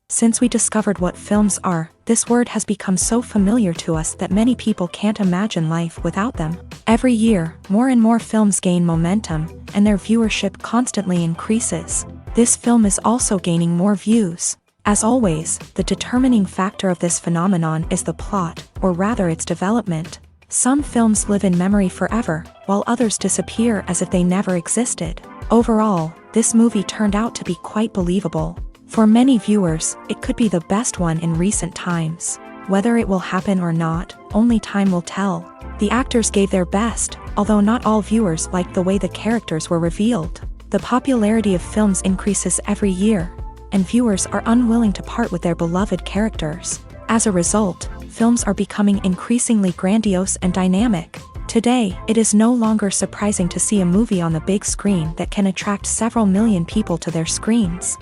Since we discovered what films are, this word has become so familiar to us that many people can't imagine life without them. Every year, more and more films gain momentum, and their viewership constantly increases. This film is also gaining more views. As always, the determining factor of this phenomenon is the plot, or rather its development. Some films live in memory forever, while others disappear as if they never existed. Overall, this movie turned out to be quite believable. For many viewers, it could be the best one in recent times. Whether it will happen or not, only time will tell. The actors gave their best, although not all viewers liked the way the characters were revealed. The popularity of films increases every year, and viewers are unwilling to part with their beloved characters. As a result, films are becoming increasingly grandiose and dynamic. Today, it is no longer surprising to see a movie on the big screen that can attract several million people to their screens.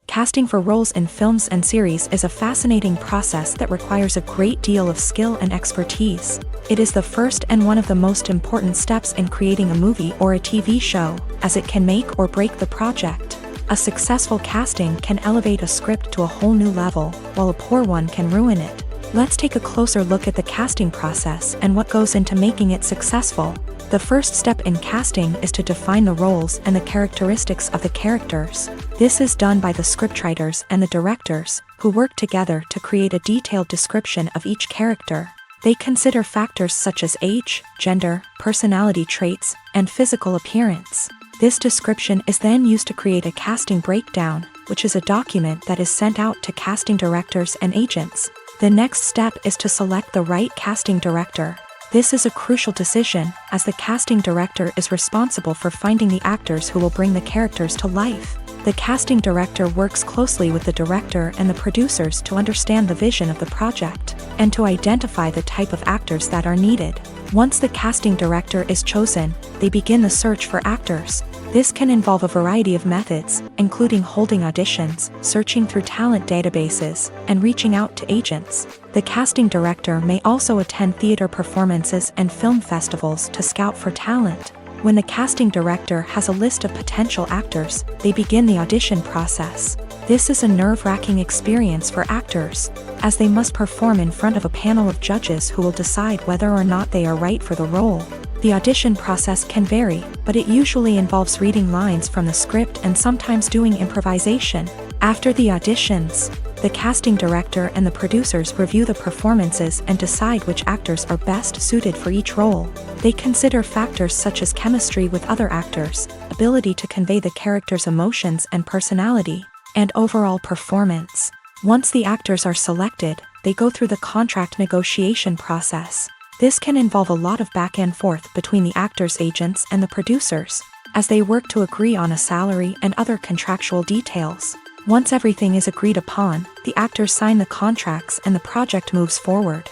Casting for roles in films and series is a fascinating process that requires a great deal of skill and expertise. It is the first and one of the most important steps in creating a movie or a TV show, as it can make or break the project. A successful casting can elevate a script to a whole new level, while a poor one can ruin it. Let's take a closer look at the casting process and what goes into making it successful. The first step in casting is to define the roles and the characteristics of the characters. This is done by the scriptwriters and the directors, who work together to create a detailed description of each character. They consider factors such as age, gender, personality traits, and physical appearance. This description is then used to create a casting breakdown, which is a document that is sent out to casting directors and agents. The next step is to select the right casting director. This is a crucial decision, as the casting director is responsible for finding the actors who will bring the characters to life. The casting director works closely with the director and the producers to understand the vision of the project, and to identify the type of actors that are needed. Once the casting director is chosen, they begin the search for actors. This can involve a variety of methods, including holding auditions, searching through talent databases, and reaching out to agents. The casting director may also attend theater performances and film festivals to scout for talent. When the casting director has a list of potential actors, they begin the audition process. This is a nerve-wracking experience for actors, as they must perform in front of a panel of judges who will decide whether or not they are right for the role. The audition process can vary, but it usually involves reading lines from the script and sometimes doing improvisation. After the auditions, the casting director and the producers review the performances and decide which actors are best suited for each role. They consider factors such as chemistry with other actors, ability to convey the character's emotions and personality, and overall performance. Once the actors are selected, they go through the contract negotiation process. This can involve a lot of back and forth between the actors' agents and the producers, as they work to agree on a salary and other contractual details. Once everything is agreed upon, the actors sign the contracts and the project moves forward.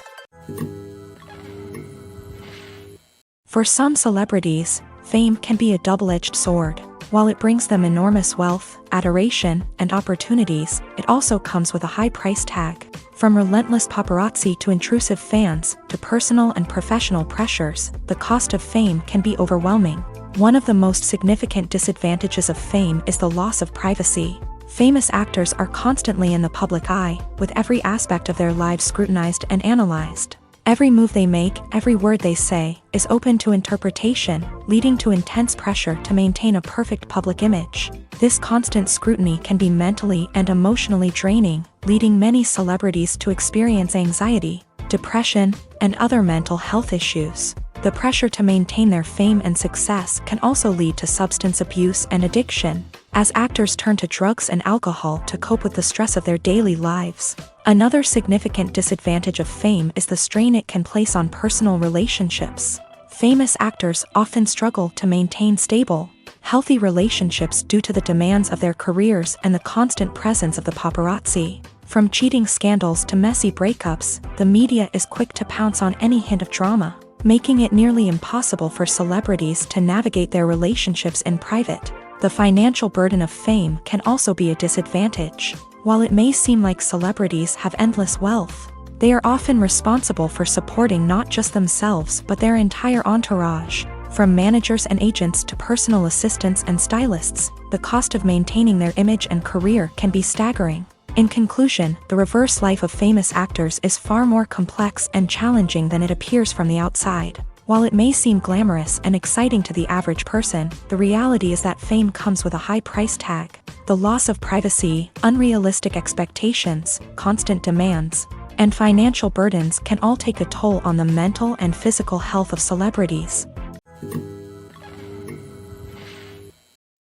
For some celebrities, fame can be a double-edged sword. While it brings them enormous wealth, adoration, and opportunities, it also comes with a high price tag. From relentless paparazzi to intrusive fans, to personal and professional pressures, the cost of fame can be overwhelming. One of the most significant disadvantages of fame is the loss of privacy. Famous actors are constantly in the public eye, with every aspect of their lives scrutinized and analyzed. Every move they make, every word they say, is open to interpretation, leading to intense pressure to maintain a perfect public image. This constant scrutiny can be mentally and emotionally draining, leading many celebrities to experience anxiety, depression, and other mental health issues. The pressure to maintain their fame and success can also lead to substance abuse and addiction, as actors turn to drugs and alcohol to cope with the stress of their daily lives. Another significant disadvantage of fame is the strain it can place on personal relationships. Famous actors often struggle to maintain stable, healthy relationships due to the demands of their careers and the constant presence of the paparazzi. From cheating scandals to messy breakups, the media is quick to pounce on any hint of drama, making it nearly impossible for celebrities to navigate their relationships in private. The financial burden of fame can also be a disadvantage. While it may seem like celebrities have endless wealth, they are often responsible for supporting not just themselves but their entire entourage. From managers and agents to personal assistants and stylists, the cost of maintaining their image and career can be staggering. In conclusion, the reverse life of famous actors is far more complex and challenging than it appears from the outside. While it may seem glamorous and exciting to the average person, the reality is that fame comes with a high price tag. The loss of privacy, unrealistic expectations, constant demands, and financial burdens can all take a toll on the mental and physical health of celebrities.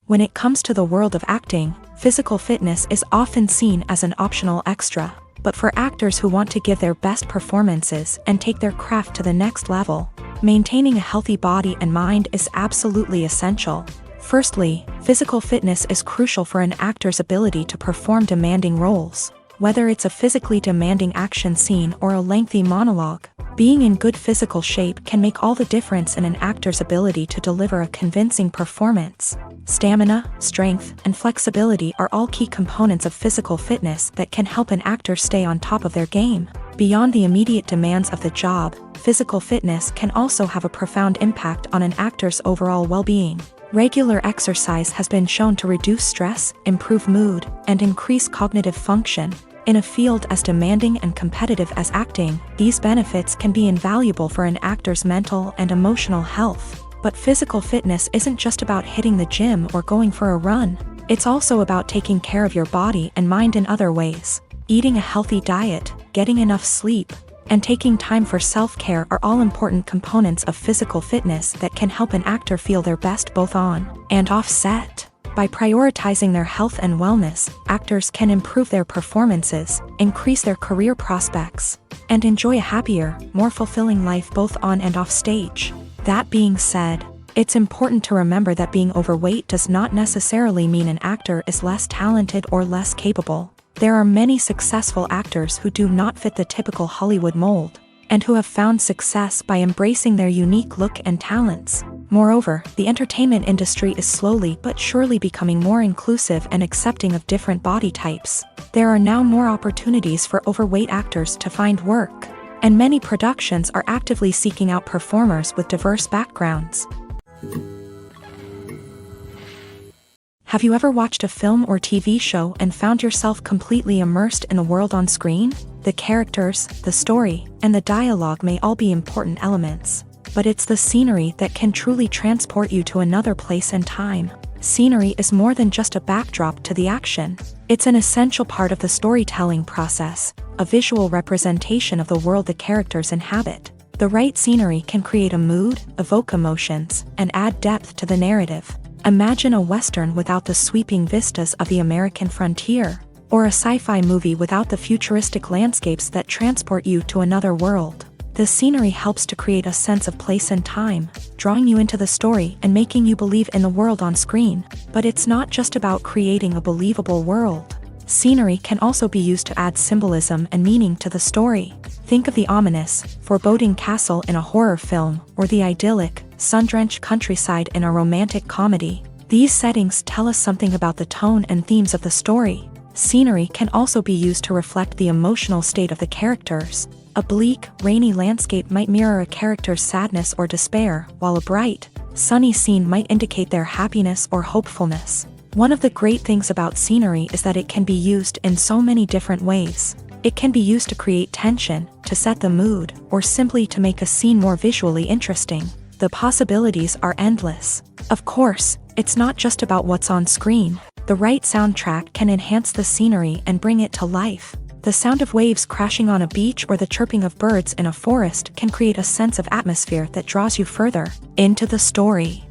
When it comes to the world of acting, physical fitness is often seen as an optional extra. But for actors who want to give their best performances and take their craft to the next level, maintaining a healthy body and mind is absolutely essential. Firstly, physical fitness is crucial for an actor's ability to perform demanding roles. Whether it's a physically demanding action scene or a lengthy monologue, being in good physical shape can make all the difference in an actor's ability to deliver a convincing performance. Stamina, strength, and flexibility are all key components of physical fitness that can help an actor stay on top of their game. Beyond the immediate demands of the job, physical fitness can also have a profound impact on an actor's overall well-being. Regular exercise has been shown to reduce stress, improve mood, and increase cognitive function. In a field as demanding and competitive as acting, these benefits can be invaluable for an actor's mental and emotional health. But physical fitness isn't just about hitting the gym or going for a run. It's also about taking care of your body and mind in other ways. Eating a healthy diet, getting enough sleep, and taking time for self-care are all important components of physical fitness that can help an actor feel their best both on and off set. By prioritizing their health and wellness, actors can improve their performances, increase their career prospects, and enjoy a happier, more fulfilling life both on and off stage. That being said, it's important to remember that being overweight does not necessarily mean an actor is less talented or less capable. There are many successful actors who do not fit the typical Hollywood mold, and who have found success by embracing their unique look and talents. Moreover, the entertainment industry is slowly but surely becoming more inclusive and accepting of different body types. There are now more opportunities for overweight actors to find work, and many productions are actively seeking out performers with diverse backgrounds. Have you ever watched a film or TV show and found yourself completely immersed in the world on screen? The characters, the story, and the dialogue may all be important elements, but it's the scenery that can truly transport you to another place and time. Scenery is more than just a backdrop to the action. It's an essential part of the storytelling process, a visual representation of the world the characters inhabit. The right scenery can create a mood, evoke emotions, and add depth to the narrative. Imagine a Western without the sweeping vistas of the American frontier, or a sci-fi movie without the futuristic landscapes that transport you to another world. The scenery helps to create a sense of place and time, drawing you into the story and making you believe in the world on screen. But it's not just about creating a believable world. Scenery can also be used to add symbolism and meaning to the story. Think of the ominous, foreboding castle in a horror film, or the idyllic, sun-drenched countryside in a romantic comedy. These settings tell us something about the tone and themes of the story. Scenery can also be used to reflect the emotional state of the characters. A bleak, rainy landscape might mirror a character's sadness or despair, while a bright, sunny scene might indicate their happiness or hopefulness. One of the great things about scenery is that it can be used in so many different ways. It can be used to create tension, to set the mood, or simply to make a scene more visually interesting. The possibilities are endless. Of course, it's not just about what's on screen. The right soundtrack can enhance the scenery and bring it to life. The sound of waves crashing on a beach or the chirping of birds in a forest can create a sense of atmosphere that draws you further into the story.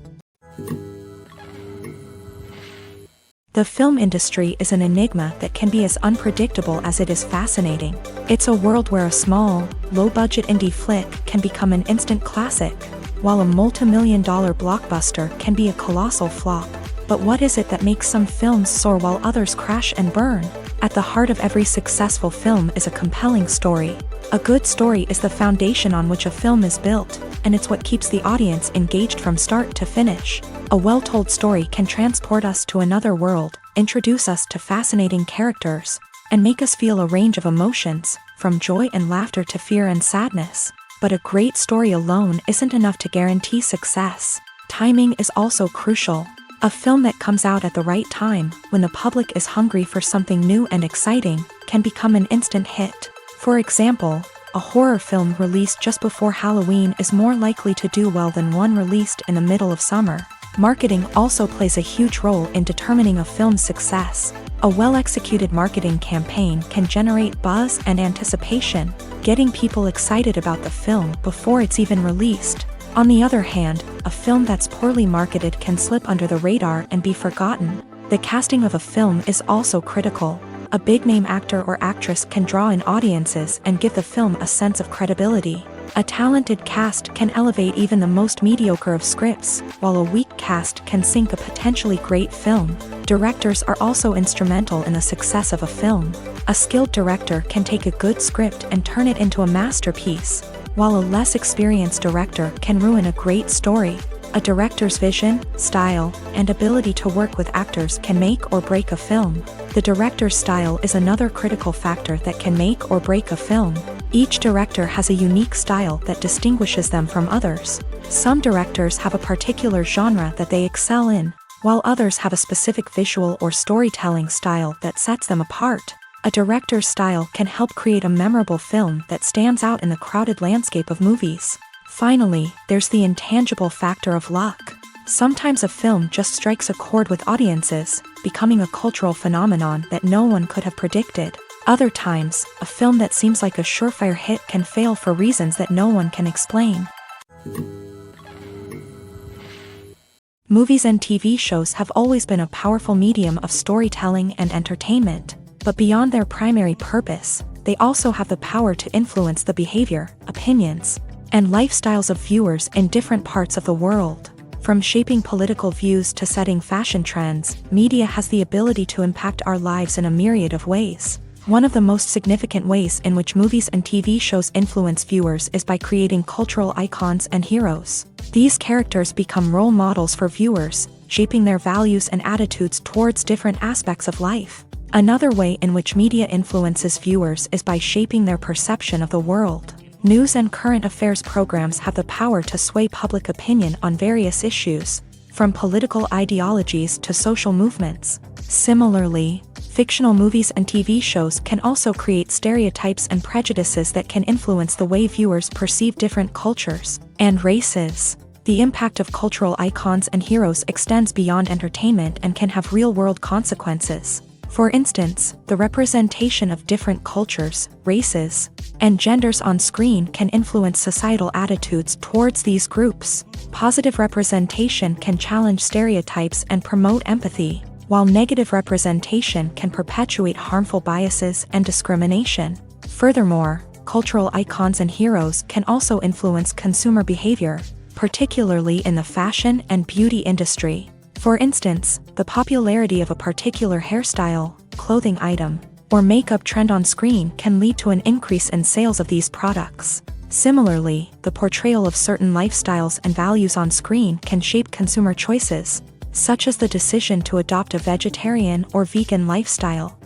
The film industry is an enigma that can be as unpredictable as it is fascinating. It's a world where a small, low-budget indie flick can become an instant classic, while a multi-million-dollar blockbuster can be a colossal flop. But what is it that makes some films soar while others crash and burn? At the heart of every successful film is a compelling story. A good story is the foundation on which a film is built, and it's what keeps the audience engaged from start to finish. A well-told story can transport us to another world, introduce us to fascinating characters, and make us feel a range of emotions, from joy and laughter to fear and sadness. But a great story alone isn't enough to guarantee success. Timing is also crucial. A film that comes out at the right time, when the public is hungry for something new and exciting, can become an instant hit. For example, a horror film released just before Halloween is more likely to do well than one released in the middle of summer. Marketing also plays a huge role in determining a film's success. A well-executed marketing campaign can generate buzz and anticipation, getting people excited about the film before it's even released. On the other hand, a film that's poorly marketed can slip under the radar and be forgotten. The casting of a film is also critical. A big-name actor or actress can draw in audiences and give the film a sense of credibility. A talented cast can elevate even the most mediocre of scripts, while a weak cast can sink a potentially great film. Directors are also instrumental in the success of a film. A skilled director can take a good script and turn it into a masterpiece, while a less experienced director can ruin a great story. A director's vision, style, and ability to work with actors can make or break a film. The director's style is another critical factor that can make or break a film. Each director has a unique style that distinguishes them from others. Some directors have a particular genre that they excel in, while others have a specific visual or storytelling style that sets them apart. A director's style can help create a memorable film that stands out in the crowded landscape of movies. Finally, there's the intangible factor of luck. Sometimes a film just strikes a chord with audiences, becoming a cultural phenomenon that no one could have predicted. Other times, a film that seems like a surefire hit can fail for reasons that no one can explain. Movies and TV shows have always been a powerful medium of storytelling and entertainment, but beyond their primary purpose, they also have the power to influence the behavior, opinions, and lifestyles of viewers in different parts of the world. From shaping political views to setting fashion trends, media has the ability to impact our lives in a myriad of ways. One of the most significant ways in which movies and TV shows influence viewers is by creating cultural icons and heroes. These characters become role models for viewers, shaping their values and attitudes towards different aspects of life. Another way in which media influences viewers is by shaping their perception of the world. News and current affairs programs have the power to sway public opinion on various issues, from political ideologies to social movements. Similarly, fictional movies and TV shows can also create stereotypes and prejudices that can influence the way viewers perceive different cultures and races. The impact of cultural icons and heroes extends beyond entertainment and can have real-world consequences. For instance, the representation of different cultures, races, and genders on screen can influence societal attitudes towards these groups. Positive representation can challenge stereotypes and promote empathy, while negative representation can perpetuate harmful biases and discrimination. Furthermore, cultural icons and heroes can also influence consumer behavior, particularly in the fashion and beauty industry. For instance, the popularity of a particular hairstyle, clothing item, or makeup trend on screen can lead to an increase in sales of these products. Similarly, the portrayal of certain lifestyles and values on screen can shape consumer choices, such as the decision to adopt a vegetarian or vegan lifestyle.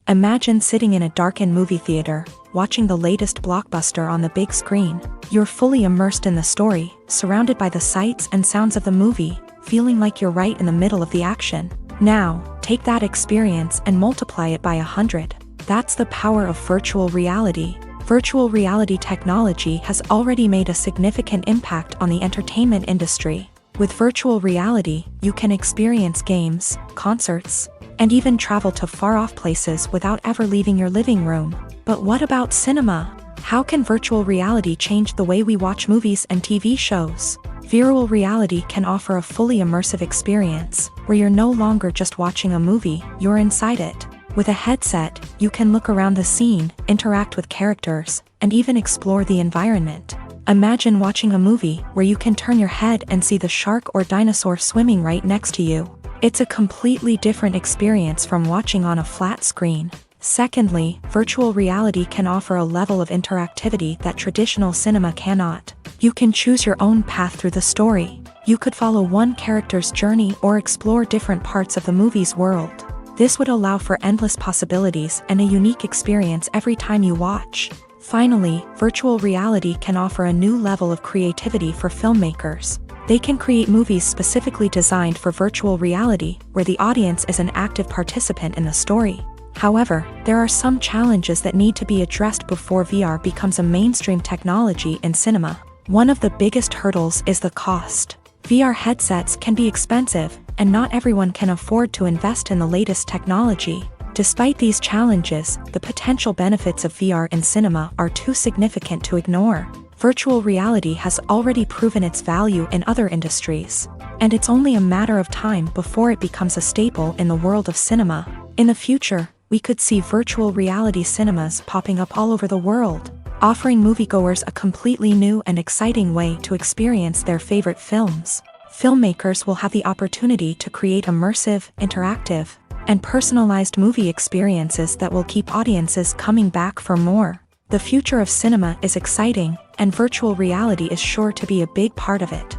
Imagine sitting in a darkened movie theater, watching the latest blockbuster on the big screen. You're fully immersed in the story, surrounded by the sights and sounds of the movie, feeling like you're right in the middle of the action. Now, take that experience and multiply it by 100. That's the power of virtual reality. Virtual reality technology has already made a significant impact on the entertainment industry. With virtual reality, you can experience games, concerts, and even travel to far-off places without ever leaving your living room. But what about cinema? How can virtual reality change the way we watch movies and TV shows? Virtual reality can offer a fully immersive experience, where you're no longer just watching a movie, you're inside it. With a headset, you can look around the scene, interact with characters, and even explore the environment. Imagine watching a movie where you can turn your head and see the shark or dinosaur swimming right next to you. It's a completely different experience from watching on a flat screen. Secondly, virtual reality can offer a level of interactivity that traditional cinema cannot. You can choose your own path through the story. You could follow one character's journey or explore different parts of the movie's world. This would allow for endless possibilities and a unique experience every time you watch. Finally, virtual reality can offer a new level of creativity for filmmakers. They can create movies specifically designed for virtual reality, where the audience is an active participant in the story. However, there are some challenges that need to be addressed before VR becomes a mainstream technology in cinema. One of the biggest hurdles is the cost. VR headsets can be expensive, and not everyone can afford to invest in the latest technology. Despite these challenges, the potential benefits of VR in cinema are too significant to ignore. Virtual reality has already proven its value in other industries, and it's only a matter of time before it becomes a staple in the world of cinema. In the future, we could see virtual reality cinemas popping up all over the world, offering moviegoers a completely new and exciting way to experience their favorite films. Filmmakers will have the opportunity to create immersive, interactive, and personalized movie experiences that will keep audiences coming back for more. The future of cinema is exciting, and virtual reality is sure to be a big part of it.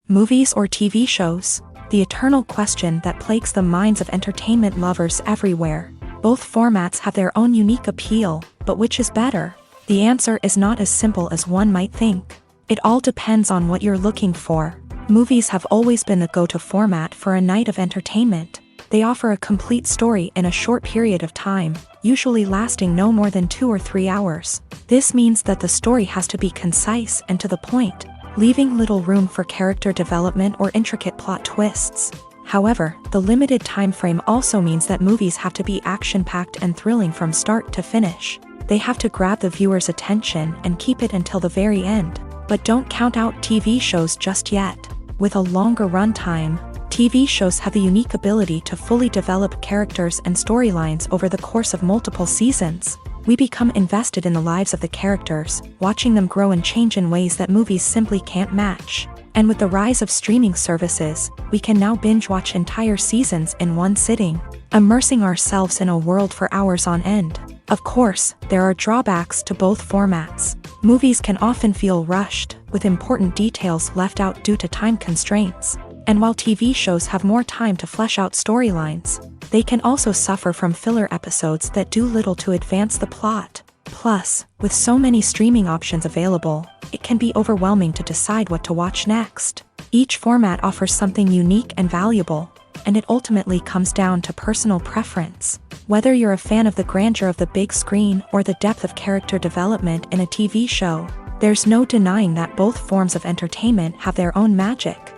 Movies or TV shows? The eternal question that plagues the minds of entertainment lovers everywhere. Both formats have their own unique appeal, but which is better? The answer is not as simple as one might think. It all depends on what you're looking for. Movies have always been the go-to format for a night of entertainment. They offer a complete story in a short period of time, usually lasting no more than 2 or 3 hours. This means that the story has to be concise and to the point, leaving little room for character development or intricate plot twists. However, the limited time frame also means that movies have to be action-packed and thrilling from start to finish. They have to grab the viewer's attention and keep it until the very end. But don't count out TV shows just yet. With a longer runtime, TV shows have the unique ability to fully develop characters and storylines over the course of multiple seasons. We become invested in the lives of the characters, watching them grow and change in ways that movies simply can't match. And with the rise of streaming services, we can now binge-watch entire seasons in one sitting, immersing ourselves in a world for hours on end. Of course, there are drawbacks to both formats. Movies can often feel rushed, with important details left out due to time constraints. And while TV shows have more time to flesh out storylines, they can also suffer from filler episodes that do little to advance the plot. Plus, with so many streaming options available, it can be overwhelming to decide what to watch next. Each format offers something unique and valuable, and it ultimately comes down to personal preference. Whether you're a fan of the grandeur of the big screen or the depth of character development in a TV show, there's no denying that both forms of entertainment have their own magic.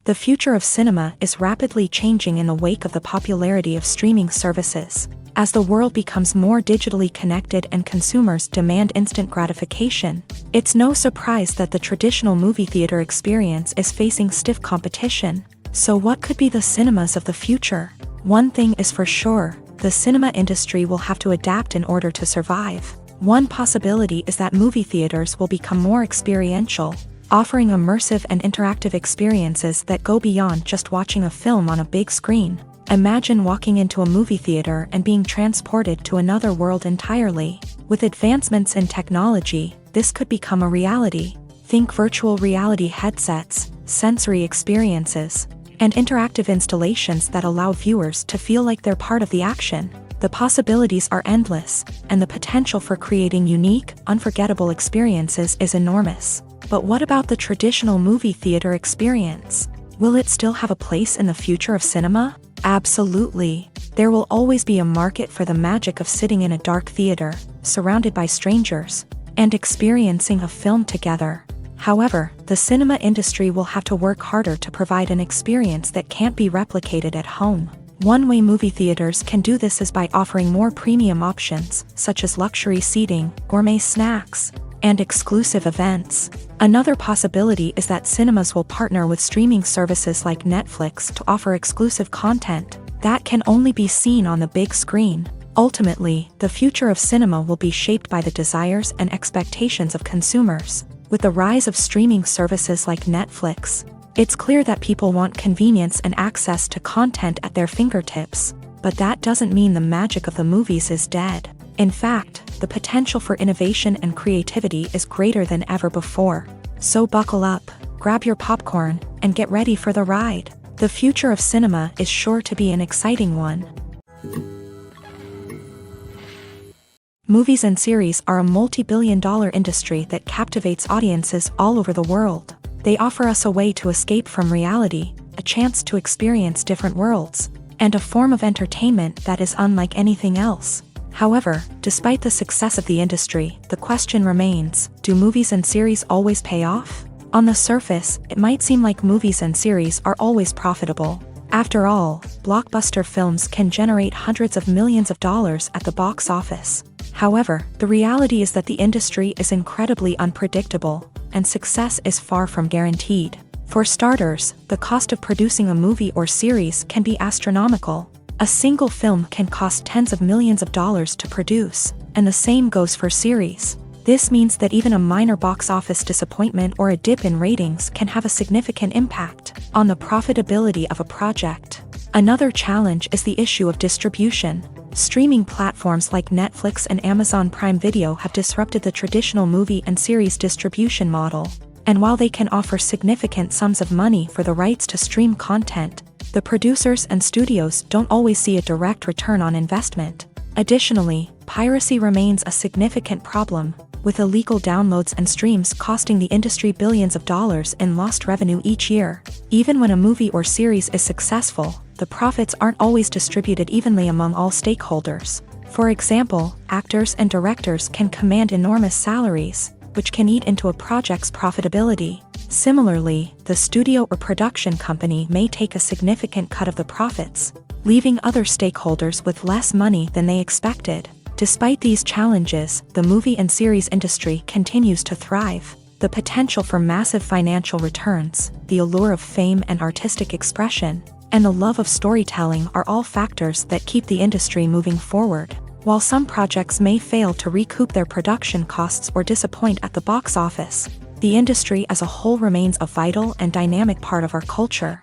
The future of cinema is rapidly changing in the wake of the popularity of streaming services. As the world becomes more digitally connected and consumers demand instant gratification, it's no surprise that the traditional movie theater experience is facing stiff competition. So what could be the cinemas of the future? One thing is for sure, the cinema industry will have to adapt in order to survive. One possibility is that movie theaters will become more experiential, offering immersive and interactive experiences that go beyond just watching a film on a big screen. Imagine walking into a movie theater and being transported to another world entirely. With advancements in technology, this could become a reality. Think virtual reality headsets, sensory experiences, and interactive installations that allow viewers to feel like they're part of the action. The possibilities are endless, and the potential for creating unique, unforgettable experiences is enormous. But what about the traditional movie theater experience? Will it still have a place in the future of cinema? Absolutely. There will always be a market for the magic of sitting in a dark theater, surrounded by strangers, and experiencing a film together. However, the cinema industry will have to work harder to provide an experience that can't be replicated at home. One way movie theaters can do this is by offering more premium options, such as luxury seating, gourmet snacks, and exclusive events. Another possibility is that cinemas will partner with streaming services like Netflix to offer exclusive content that can only be seen on the big screen. Ultimately, the future of cinema will be shaped by the desires and expectations of consumers. With the rise of streaming services like Netflix, it's clear that people want convenience and access to content at their fingertips. But that doesn't mean the magic of the movies is dead. In fact, the potential for innovation and creativity is greater than ever before. So buckle up, grab your popcorn, and get ready for the ride. The future of cinema is sure to be an exciting one. Movies and series are a multi-billion-dollar industry that captivates audiences all over the world. They offer us a way to escape from reality, a chance to experience different worlds, and a form of entertainment that is unlike anything else. However, despite the success of the industry, the question remains, do movies and series always pay off? On the surface, it might seem like movies and series are always profitable. After all, blockbuster films can generate hundreds of millions of dollars at the box office. However, the reality is that the industry is incredibly unpredictable, and success is far from guaranteed. For starters, the cost of producing a movie or series can be astronomical. A single film can cost tens of millions of dollars to produce, and the same goes for series. This means that even a minor box office disappointment or a dip in ratings can have a significant impact on the profitability of a project. Another challenge is the issue of distribution. Streaming platforms like Netflix and Amazon Prime Video have disrupted the traditional movie and series distribution model. And while they can offer significant sums of money for the rights to stream content, the producers and studios don't always see a direct return on investment. Additionally, piracy remains a significant problem, with illegal downloads and streams costing the industry billions of dollars in lost revenue each year. Even when a movie or series is successful, the profits aren't always distributed evenly among all stakeholders. For example, actors and directors can command enormous salaries, which can eat into a project's profitability. Similarly, the studio or production company may take a significant cut of the profits, leaving other stakeholders with less money than they expected. Despite these challenges, the movie and series industry continues to thrive. The potential for massive financial returns, the allure of fame and artistic expression, and the love of storytelling are all factors that keep the industry moving forward. While some projects may fail to recoup their production costs or disappoint at the box office, the industry as a whole remains a vital and dynamic part of our culture.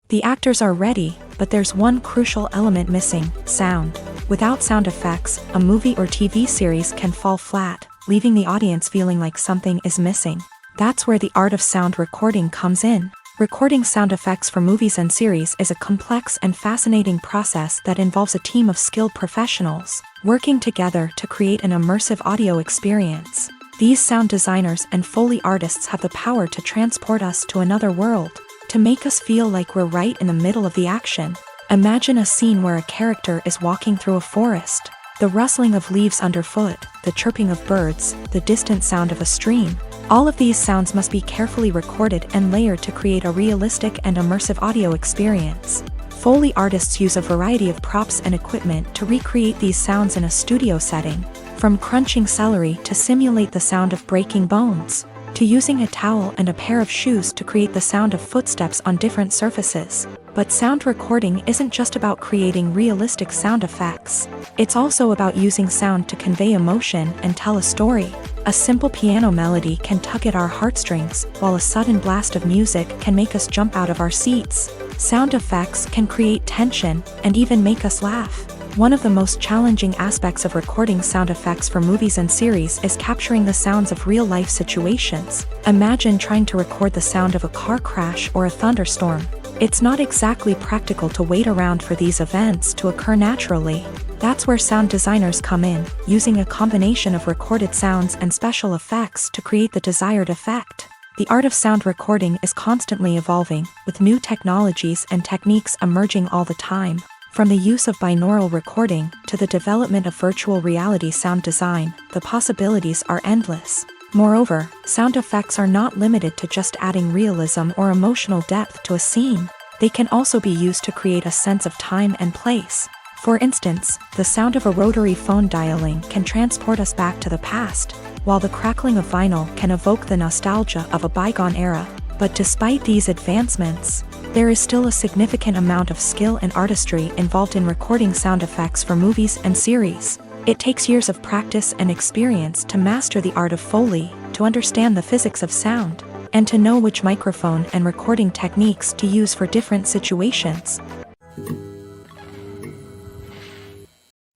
The actors are ready, but there's one crucial element missing: sound. Without sound effects, a movie or TV series can fall flat, leaving the audience feeling like something is missing. That's where the art of sound recording comes in. Recording sound effects for movies and series is a complex and fascinating process that involves a team of skilled professionals working together to create an immersive audio experience. These sound designers and Foley artists have the power to transport us to another world, to make us feel like we're right in the middle of the action. Imagine a scene where a character is walking through a forest. The rustling of leaves underfoot, the chirping of birds, the distant sound of a stream. All of these sounds must be carefully recorded and layered to create a realistic and immersive audio experience. Foley artists use a variety of props and equipment to recreate these sounds in a studio setting, from crunching celery to simulate the sound of breaking bones, to using a towel and a pair of shoes to create the sound of footsteps on different surfaces. But sound recording isn't just about creating realistic sound effects. It's also about using sound to convey emotion and tell a story. A simple piano melody can tug at our heartstrings, while a sudden blast of music can make us jump out of our seats. Sound effects can create tension and even make us laugh. One of the most challenging aspects of recording sound effects for movies and series is capturing the sounds of real-life situations. Imagine trying to record the sound of a car crash or a thunderstorm. It's not exactly practical to wait around for these events to occur naturally. That's where sound designers come in, using a combination of recorded sounds and special effects to create the desired effect. The art of sound recording is constantly evolving, with new technologies and techniques emerging all the time. From the use of binaural recording to the development of virtual reality sound design, the possibilities are endless. Moreover, sound effects are not limited to just adding realism or emotional depth to a scene. They can also be used to create a sense of time and place. For instance, the sound of a rotary phone dialing can transport us back to the past, while the crackling of vinyl can evoke the nostalgia of a bygone era. But despite these advancements, there is still a significant amount of skill and artistry involved in recording sound effects for movies and series. It takes years of practice and experience to master the art of Foley, to understand the physics of sound, and to know which microphone and recording techniques to use for different situations.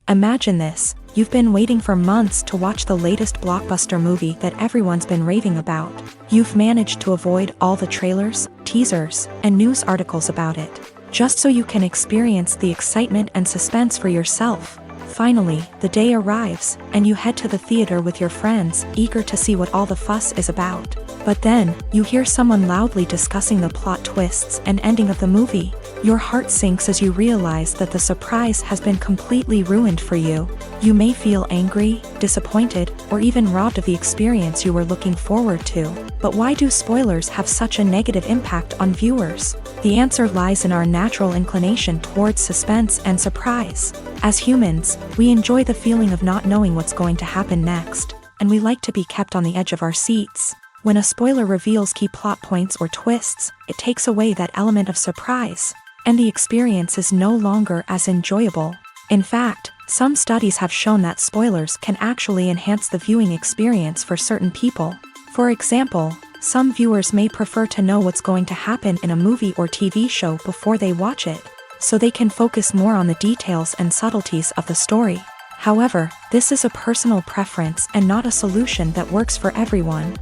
Imagine this: you've been waiting for months to watch the latest blockbuster movie that everyone's been raving about. You've managed to avoid all the trailers, teasers, and news articles about it, just so you can experience the excitement and suspense for yourself. Finally, the day arrives, and you head to the theater with your friends, eager to see what all the fuss is about. But then, you hear someone loudly discussing the plot twists and ending of the movie. Your heart sinks as you realize that the surprise has been completely ruined for you. You may feel angry, disappointed, or even robbed of the experience you were looking forward to. But why do spoilers have such a negative impact on viewers? The answer lies in our natural inclination towards suspense and surprise. As humans, we enjoy the feeling of not knowing what's going to happen next, and we like to be kept on the edge of our seats. When a spoiler reveals key plot points or twists, it takes away that element of surprise, and the experience is no longer as enjoyable. In fact, some studies have shown that spoilers can actually enhance the viewing experience for certain people. For example, some viewers may prefer to know what's going to happen in a movie or TV show before they watch it, so they can focus more on the details and subtleties of the story. However, this is a personal preference and not a solution that works for everyone.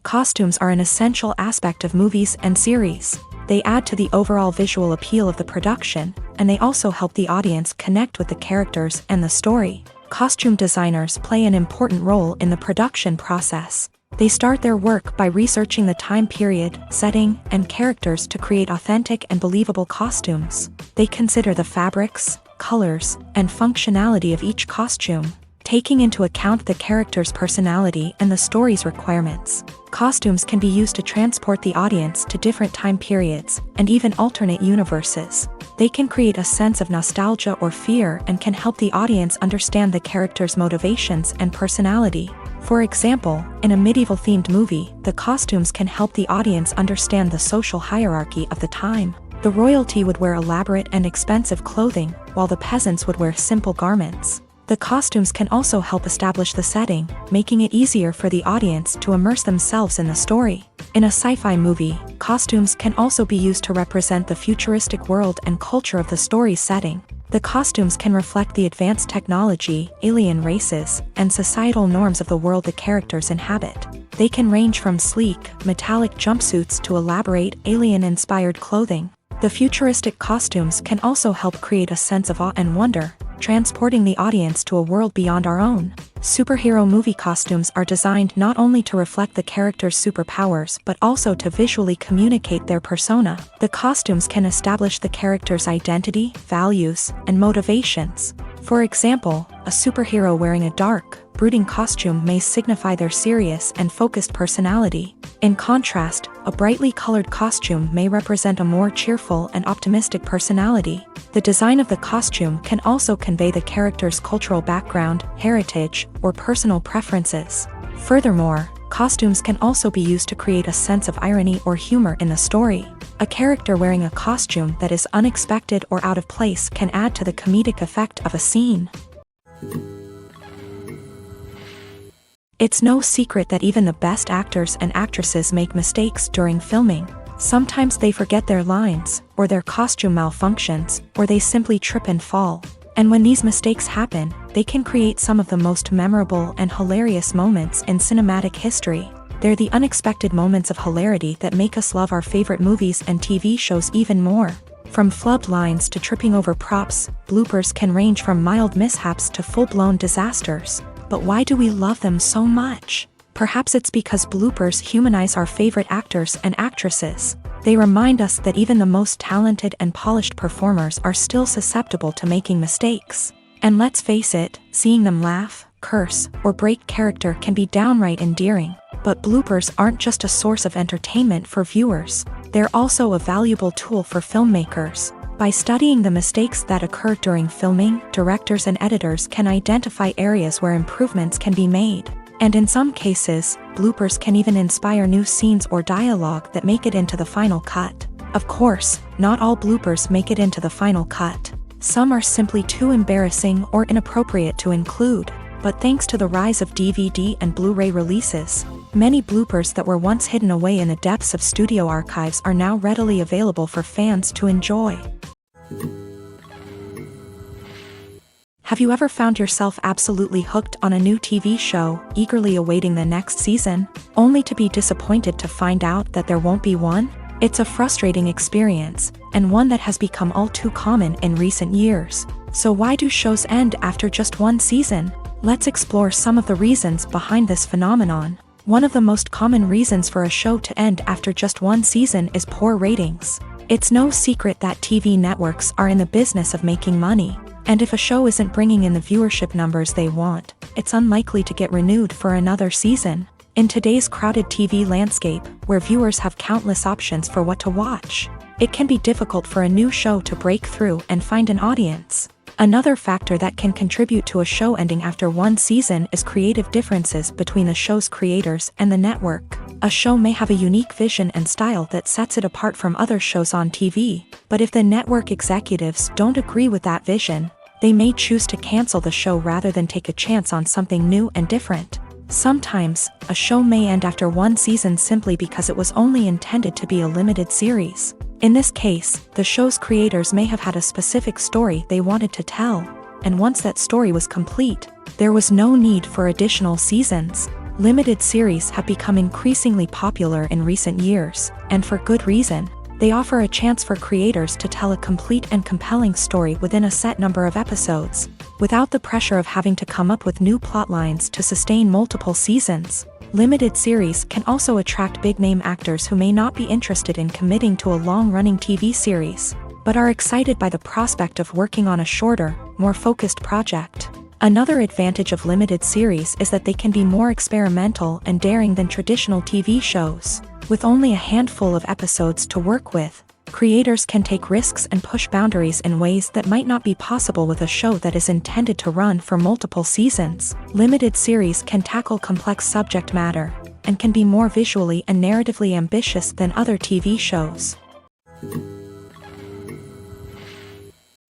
Costumes are an essential aspect of movies and series. They add to the overall visual appeal of the production, and they also help the audience connect with the characters and the story. Costume designers play an important role in the production process. They start their work by researching the time period, setting, and characters to create authentic and believable costumes. They consider the fabrics, colors, and functionality of each costume, taking into account the character's personality and the story's requirements. Costumes can be used to transport the audience to different time periods and even alternate universes. They can create a sense of nostalgia or fear and can help the audience understand the character's motivations and personality. For example, in a medieval-themed movie, the costumes can help the audience understand the social hierarchy of the time. The royalty would wear elaborate and expensive clothing, while the peasants would wear simple garments. The costumes can also help establish the setting, making it easier for the audience to immerse themselves in the story. In a sci-fi movie, costumes can also be used to represent the futuristic world and culture of the story's setting. The costumes can reflect the advanced technology, alien races, and societal norms of the world the characters inhabit. They can range from sleek, metallic jumpsuits to elaborate, alien-inspired clothing. The futuristic costumes can also help create a sense of awe and wonder, transporting the audience to a world beyond our own. Superhero movie costumes are designed not only to reflect the character's superpowers but also to visually communicate their persona. The costumes can establish the character's identity, values, and motivations. For example, a superhero wearing a dark, brooding costume may signify their serious and focused personality. In contrast, a brightly colored costume may represent a more cheerful and optimistic personality. The design of the costume can also convey the character's cultural background, heritage, or personal preferences. Furthermore, costumes can also be used to create a sense of irony or humor in the story. A character wearing a costume that is unexpected or out of place can add to the comedic effect of a scene. It's no secret that even the best actors and actresses make mistakes during filming. Sometimes they forget their lines, or their costume malfunctions, or they simply trip and fall. And when these mistakes happen, they can create some of the most memorable and hilarious moments in cinematic history. They're the unexpected moments of hilarity that make us love our favorite movies and TV shows even more. From flubbed lines to tripping over props, bloopers can range from mild mishaps to full-blown disasters. But why do we love them so much? Perhaps it's because bloopers humanize our favorite actors and actresses. They remind us that even the most talented and polished performers are still susceptible to making mistakes. And let's face it, seeing them laugh, curse, or break character can be downright endearing. But bloopers aren't just a source of entertainment for viewers. They're also a valuable tool for filmmakers. By studying the mistakes that occur during filming, directors and editors can identify areas where improvements can be made. And in some cases, bloopers can even inspire new scenes or dialogue that make it into the final cut. Of course, not all bloopers make it into the final cut. Some are simply too embarrassing or inappropriate to include. But thanks to the rise of DVD and Blu-ray releases, many bloopers that were once hidden away in the depths of studio archives are now readily available for fans to enjoy. Have you ever found yourself absolutely hooked on a new TV show, eagerly awaiting the next season, only to be disappointed to find out that there won't be one? It's a frustrating experience, and one that has become all too common in recent years. So why do shows end after just one season? Let's explore some of the reasons behind this phenomenon. One of the most common reasons for a show to end after just one season is poor ratings. It's no secret that TV networks are in the business of making money. And if a show isn't bringing in the viewership numbers they want, it's unlikely to get renewed for another season. In today's crowded TV landscape, where viewers have countless options for what to watch, it can be difficult for a new show to break through and find an audience. Another factor that can contribute to a show ending after one season is creative differences between the show's creators and the network. A show may have a unique vision and style that sets it apart from other shows on TV, but if the network executives don't agree with that vision, they may choose to cancel the show rather than take a chance on something new and different. Sometimes, a show may end after one season simply because it was only intended to be a limited series. In this case, the show's creators may have had a specific story they wanted to tell, and once that story was complete, there was no need for additional seasons. Limited series have become increasingly popular in recent years, and for good reason. They offer a chance for creators to tell a complete and compelling story within a set number of episodes, without the pressure of having to come up with new plotlines to sustain multiple seasons. Limited series can also attract big-name actors who may not be interested in committing to a long-running TV series, but are excited by the prospect of working on a shorter, more focused project. Another advantage of limited series is that they can be more experimental and daring than traditional TV shows. With only a handful of episodes to work with, creators can take risks and push boundaries in ways that might not be possible with a show that is intended to run for multiple seasons. Limited series can tackle complex subject matter, and can be more visually and narratively ambitious than other TV shows.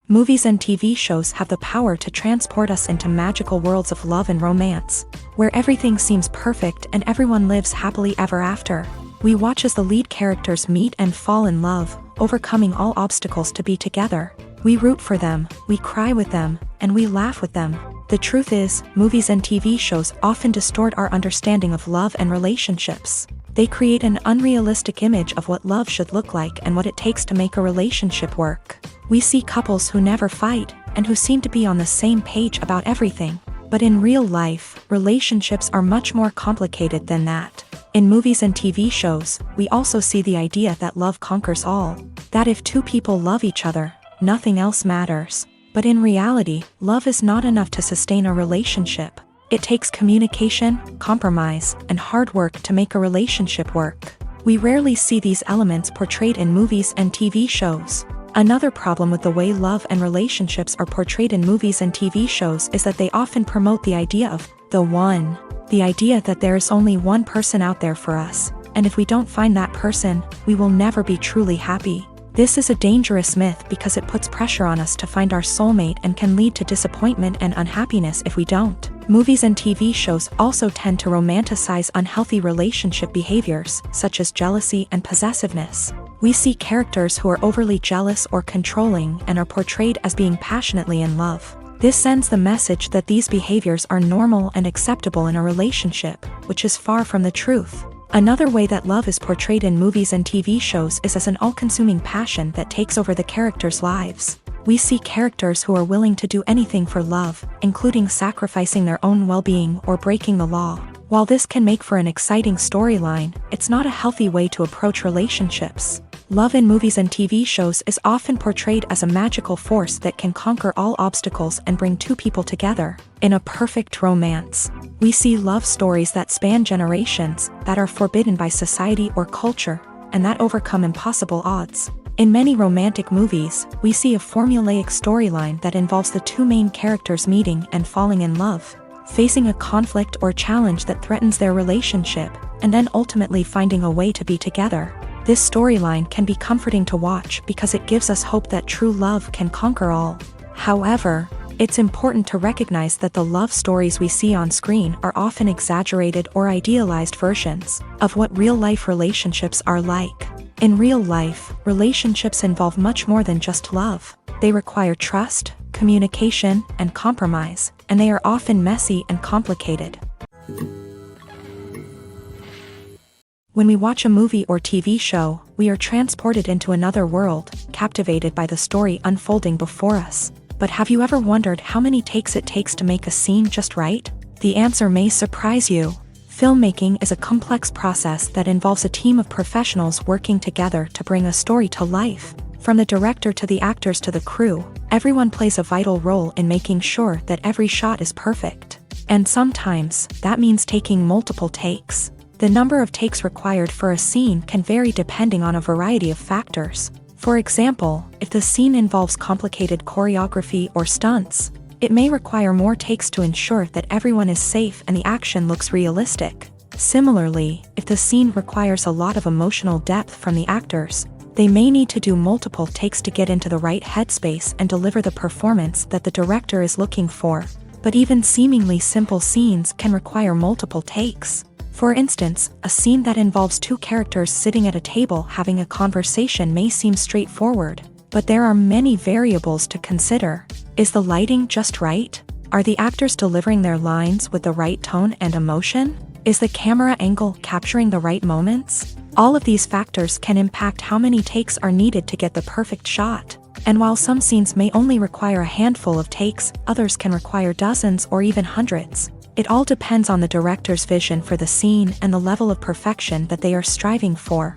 Movies and TV shows have the power to transport us into magical worlds of love and romance, where everything seems perfect and everyone lives happily ever after. We watch as the lead characters meet and fall in love, overcoming all obstacles to be together. We root for them, we cry with them, and we laugh with them. The truth is, movies and TV shows often distort our understanding of love and relationships. They create an unrealistic image of what love should look like and what it takes to make a relationship work. We see couples who never fight, and who seem to be on the same page about everything. But in real life, relationships are much more complicated than that. In movies and TV shows, we also see the idea that love conquers all. That if two people love each other, nothing else matters. But in reality, love is not enough to sustain a relationship. It takes communication, compromise, and hard work to make a relationship work. We rarely see these elements portrayed in movies and TV shows. Another problem with the way love and relationships are portrayed in movies and TV shows is that they often promote the idea of the one. The idea that there is only one person out there for us, and if we don't find that person, we will never be truly happy. This is a dangerous myth because it puts pressure on us to find our soulmate and can lead to disappointment and unhappiness if we don't. Movies and TV shows also tend to romanticize unhealthy relationship behaviors, such as jealousy and possessiveness. We see characters who are overly jealous or controlling and are portrayed as being passionately in love. This sends the message that these behaviors are normal and acceptable in a relationship, which is far from the truth. Another way that love is portrayed in movies and TV shows is as an all-consuming passion that takes over the characters' lives. We see characters who are willing to do anything for love, including sacrificing their own well-being or breaking the law. While this can make for an exciting storyline, it's not a healthy way to approach relationships. Love in movies and TV shows is often portrayed as a magical force that can conquer all obstacles and bring two people together. In a perfect romance, we see love stories that span generations, that are forbidden by society or culture, and that overcome impossible odds. In many romantic movies, we see a formulaic storyline that involves the two main characters meeting and falling in love, facing a conflict or challenge that threatens their relationship, and then ultimately finding a way to be together. This storyline can be comforting to watch because it gives us hope that true love can conquer all. However, it's important to recognize that the love stories we see on screen are often exaggerated or idealized versions of what real-life relationships are like. In real life, relationships involve much more than just love. They require trust, communication, and compromise, and they are often messy and complicated. When we watch a movie or TV show, we are transported into another world, captivated by the story unfolding before us. But have you ever wondered how many takes it takes to make a scene just right? The answer may surprise you. Filmmaking is a complex process that involves a team of professionals working together to bring a story to life. From the director to the actors to the crew, everyone plays a vital role in making sure that every shot is perfect. And sometimes, that means taking multiple takes. The number of takes required for a scene can vary depending on a variety of factors. For example, if the scene involves complicated choreography or stunts, it may require more takes to ensure that everyone is safe and the action looks realistic. Similarly, if the scene requires a lot of emotional depth from the actors, they may need to do multiple takes to get into the right headspace and deliver the performance that the director is looking for. But even seemingly simple scenes can require multiple takes. For instance, a scene that involves two characters sitting at a table having a conversation may seem straightforward, but there are many variables to consider. Is the lighting just right? Are the actors delivering their lines with the right tone and emotion? Is the camera angle capturing the right moments? All of these factors can impact how many takes are needed to get the perfect shot. And while some scenes may only require a handful of takes, others can require dozens or even hundreds. It all depends on the director's vision for the scene and the level of perfection that they are striving for.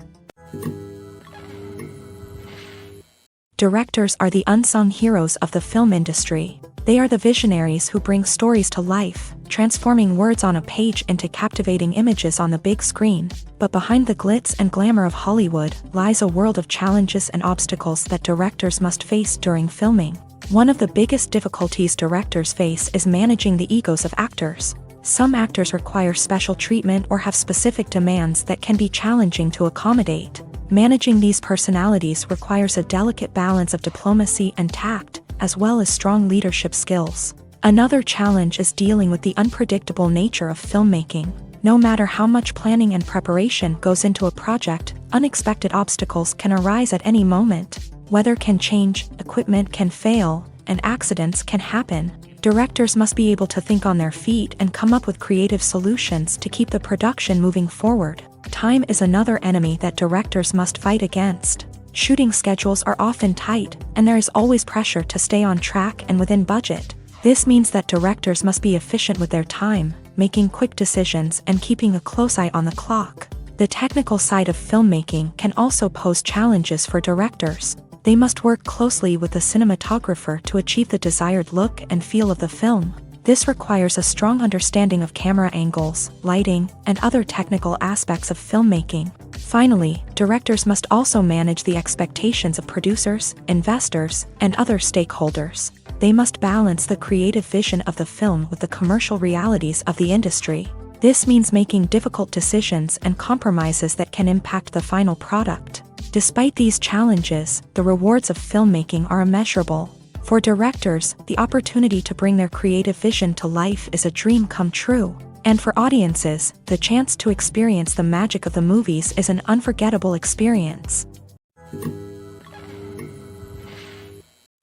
Directors are the unsung heroes of the film industry. They are the visionaries who bring stories to life, transforming words on a page into captivating images on the big screen. But behind the glitz and glamour of Hollywood lies a world of challenges and obstacles that directors must face during filming. One of the biggest difficulties directors face is managing the egos of actors. Some actors require special treatment or have specific demands that can be challenging to accommodate. Managing these personalities requires a delicate balance of diplomacy and tact, as well as strong leadership skills. Another challenge is dealing with the unpredictable nature of filmmaking. No matter how much planning and preparation goes into a project, unexpected obstacles can arise at any moment. Weather can change, equipment can fail, and accidents can happen. Directors must be able to think on their feet and come up with creative solutions to keep the production moving forward. Time is another enemy that directors must fight against. Shooting schedules are often tight, and there is always pressure to stay on track and within budget. This means that directors must be efficient with their time, making quick decisions and keeping a close eye on the clock. The technical side of filmmaking can also pose challenges for directors. They must work closely with the cinematographer to achieve the desired look and feel of the film. This requires a strong understanding of camera angles, lighting, and other technical aspects of filmmaking. Finally, directors must also manage the expectations of producers, investors, and other stakeholders. They must balance the creative vision of the film with the commercial realities of the industry. This means making difficult decisions and compromises that can impact the final product. Despite these challenges, the rewards of filmmaking are immeasurable. For directors, the opportunity to bring their creative vision to life is a dream come true. And for audiences, the chance to experience the magic of the movies is an unforgettable experience.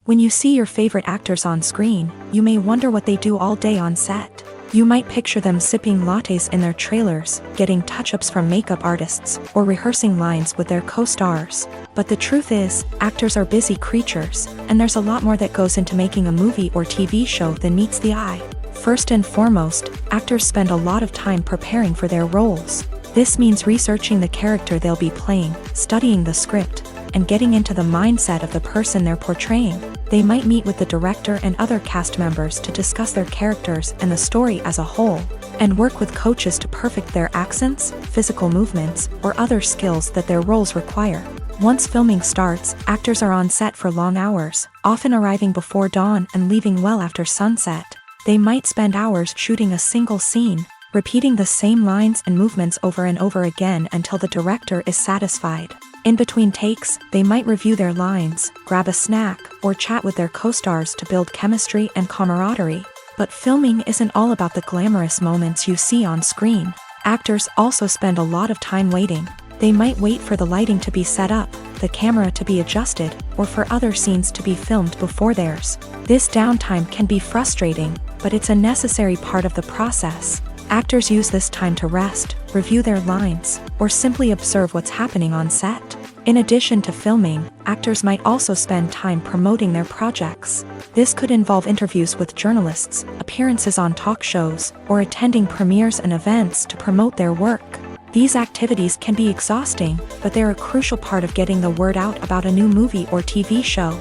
When you see your favorite actors on screen, you may wonder what they do all day on set. You might picture them sipping lattes in their trailers, getting touch-ups from makeup artists, or rehearsing lines with their co-stars. But the truth is, actors are busy creatures, and there's a lot more that goes into making a movie or TV show than meets the eye. First and foremost, actors spend a lot of time preparing for their roles. This means researching the character they'll be playing, studying the script, and getting into the mindset of the person they're portraying. They might meet with the director and other cast members to discuss their characters and the story as a whole, and work with coaches to perfect their accents, physical movements, or other skills that their roles require. Once filming starts, actors are on set for long hours, often arriving before dawn and leaving well after sunset. They might spend hours shooting a single scene, repeating the same lines and movements over and over again until the director is satisfied. In between takes, they might review their lines, grab a snack, or chat with their co-stars to build chemistry and camaraderie. But filming isn't all about the glamorous moments you see on screen. Actors also spend a lot of time waiting. They might wait for the lighting to be set up, the camera to be adjusted, or for other scenes to be filmed before theirs. This downtime can be frustrating, but it's a necessary part of the process. Actors use this time to rest, review their lines, or simply observe what's happening on set. In addition to filming, actors might also spend time promoting their projects. This could involve interviews with journalists, appearances on talk shows, or attending premieres and events to promote their work. These activities can be exhausting, but they're a crucial part of getting the word out about a new movie or TV show.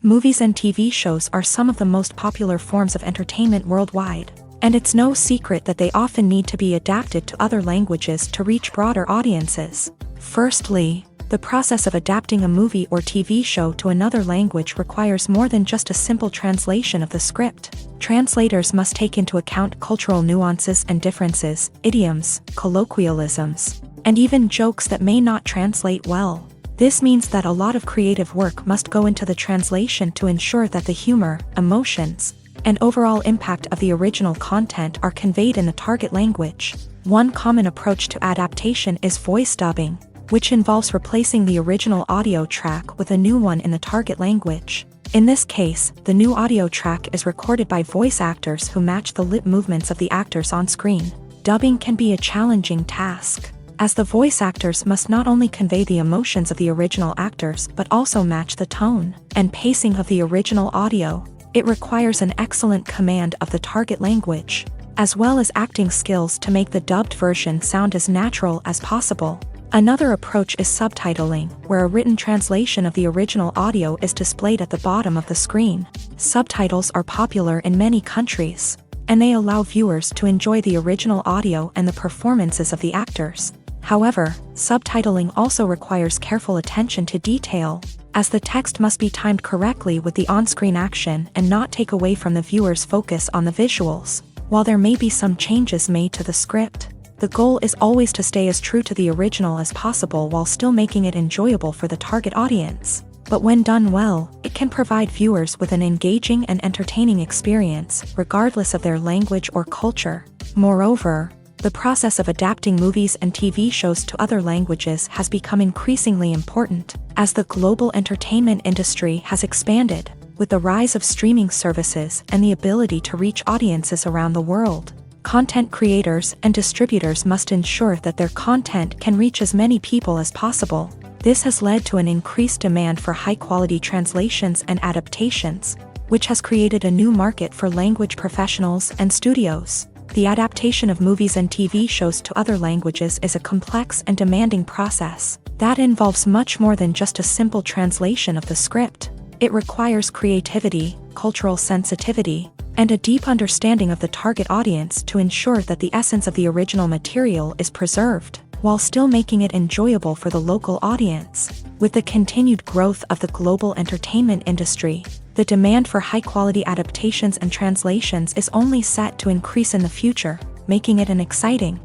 Movies and TV shows are some of the most popular forms of entertainment worldwide, and it's no secret that they often need to be adapted to other languages to reach broader audiences. Firstly, the process of adapting a movie or TV show to another language requires more than just a simple translation of the script. Translators must take into account cultural nuances and differences, idioms, colloquialisms, and even jokes that may not translate well. This means that a lot of creative work must go into the translation to ensure that the humor, emotions, and overall impact of the original content are conveyed in the target language. One common approach to adaptation is voice dubbing, which involves replacing the original audio track with a new one in the target language. In this case, the new audio track is recorded by voice actors who match the lip movements of the actors on screen. Dubbing can be a challenging task, as the voice actors must not only convey the emotions of the original actors but also match the tone and pacing of the original audio. It requires an excellent command of the target language, as well as acting skills to make the dubbed version sound as natural as possible. Another approach is subtitling, where a written translation of the original audio is displayed at the bottom of the screen. Subtitles are popular in many countries, and they allow viewers to enjoy the original audio and the performances of the actors. However, subtitling also requires careful attention to detail, as the text must be timed correctly with the on-screen action and not take away from the viewer's focus on the visuals. While there may be some changes made to the script, the goal is always to stay as true to the original as possible while still making it enjoyable for the target audience. But when done well, it can provide viewers with an engaging and entertaining experience, regardless of their language or culture. Moreover, the process of adapting movies and TV shows to other languages has become increasingly important, as the global entertainment industry has expanded, with the rise of streaming services and the ability to reach audiences around the world. Content creators and distributors must ensure that their content can reach as many people as possible. This has led to an increased demand for high-quality translations and adaptations, which has created a new market for language professionals and studios. The adaptation of movies and TV shows to other languages is a complex and demanding process that involves much more than just a simple translation of the script. It requires creativity, cultural sensitivity, and a deep understanding of the target audience to ensure that the essence of the original material is preserved, while still making it enjoyable for the local audience. With the continued growth of the global entertainment industry, the demand for high-quality adaptations and translations is only set to increase in the future, making it an exciting.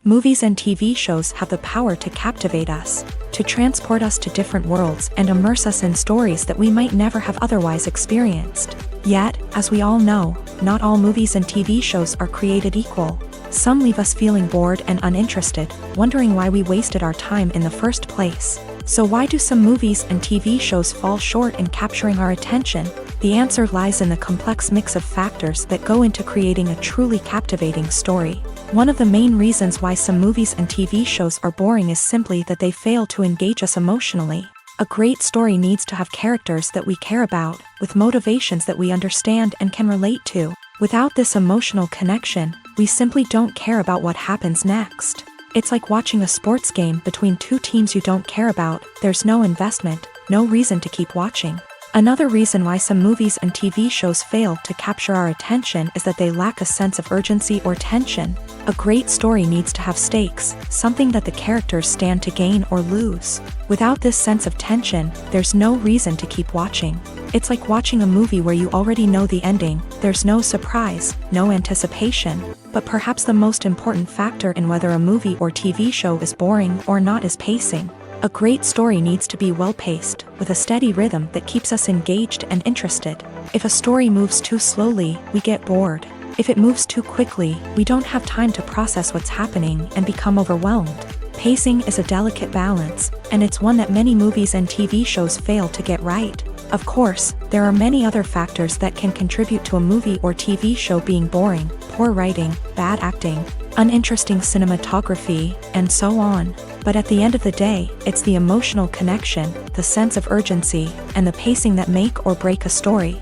Movies and TV shows have the power to captivate us, to transport us to different worlds and immerse us in stories that we might never have otherwise experienced. Yet, as we all know, not all movies and TV shows are created equal. Some leave us feeling bored and uninterested, wondering why we wasted our time in the first place. So why do some movies and TV shows fall short in capturing our attention? The answer lies in the complex mix of factors that go into creating a truly captivating story. One of the main reasons why some movies and TV shows are boring is simply that they fail to engage us emotionally. A great story needs to have characters that we care about, with motivations that we understand and can relate to. Without this emotional connection, we simply don't care about what happens next. It's like watching a sports game between two teams you don't care about. There's no investment, no reason to keep watching. Another reason why some movies and TV shows fail to capture our attention is that they lack a sense of urgency or tension. A great story needs to have stakes, something that the characters stand to gain or lose. Without this sense of tension, there's no reason to keep watching. It's like watching a movie where you already know the ending. There's no surprise, no anticipation. But perhaps the most important factor in whether a movie or TV show is boring or not is pacing. A great story needs to be well-paced, with a steady rhythm that keeps us engaged and interested. If a story moves too slowly, we get bored. If it moves too quickly, we don't have time to process what's happening and become overwhelmed. Pacing is a delicate balance, and it's one that many movies and TV shows fail to get right. Of course, there are many other factors that can contribute to a movie or TV show being boring: poor writing, bad acting, uninteresting cinematography, and so on. But at the end of the day, it's the emotional connection, the sense of urgency, and the pacing that make or break a story.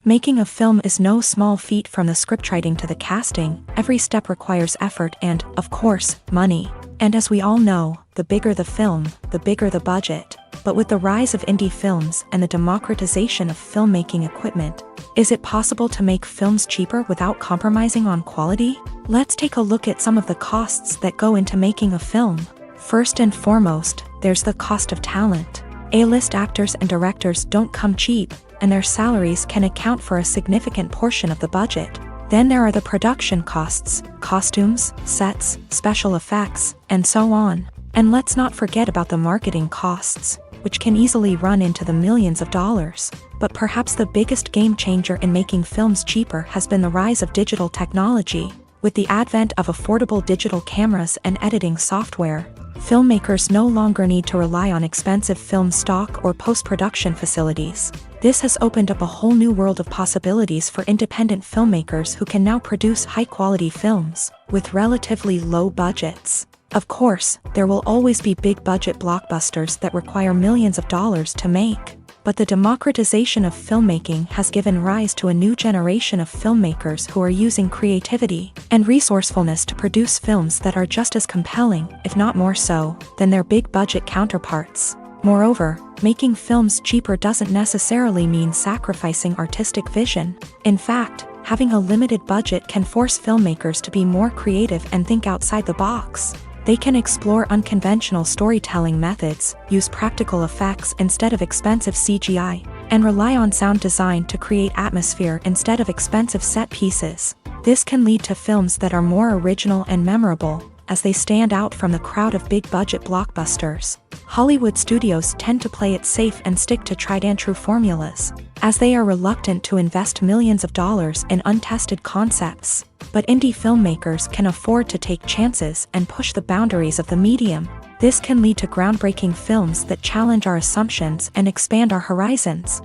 Making a film is no small feat. From the scriptwriting to the casting, every step requires effort and, of course, money. And as we all know, the bigger the film, the bigger the budget. But with the rise of indie films and the democratization of filmmaking equipment, is it possible to make films cheaper without compromising on quality? Let's take a look at some of the costs that go into making a film. First and foremost, there's the cost of talent. A-list actors and directors don't come cheap, and their salaries can account for a significant portion of the budget. Then there are the production costs, costumes, sets, special effects, and so on. And let's not forget about the marketing costs, which can easily run into the millions of dollars. But perhaps the biggest game changer in making films cheaper has been the rise of digital technology. With the advent of affordable digital cameras and editing software, filmmakers no longer need to rely on expensive film stock or post-production facilities. This has opened up a whole new world of possibilities for independent filmmakers who can now produce high-quality films with relatively low budgets. Of course, there will always be big-budget blockbusters that require millions of dollars to make. But the democratization of filmmaking has given rise to a new generation of filmmakers who are using creativity and resourcefulness to produce films that are just as compelling, if not more so, than their big-budget counterparts. Moreover, making films cheaper doesn't necessarily mean sacrificing artistic vision. In fact, having a limited budget can force filmmakers to be more creative and think outside the box. They can explore unconventional storytelling methods, use practical effects instead of expensive CGI, and rely on sound design to create atmosphere instead of expensive set pieces. This can lead to films that are more original and memorable, as they stand out from the crowd of big-budget blockbusters. Hollywood studios tend to play it safe and stick to tried-and-true formulas, as they are reluctant to invest millions of dollars in untested concepts. But indie filmmakers can afford to take chances and push the boundaries of the medium. This can lead to groundbreaking films that challenge our assumptions and expand our horizons.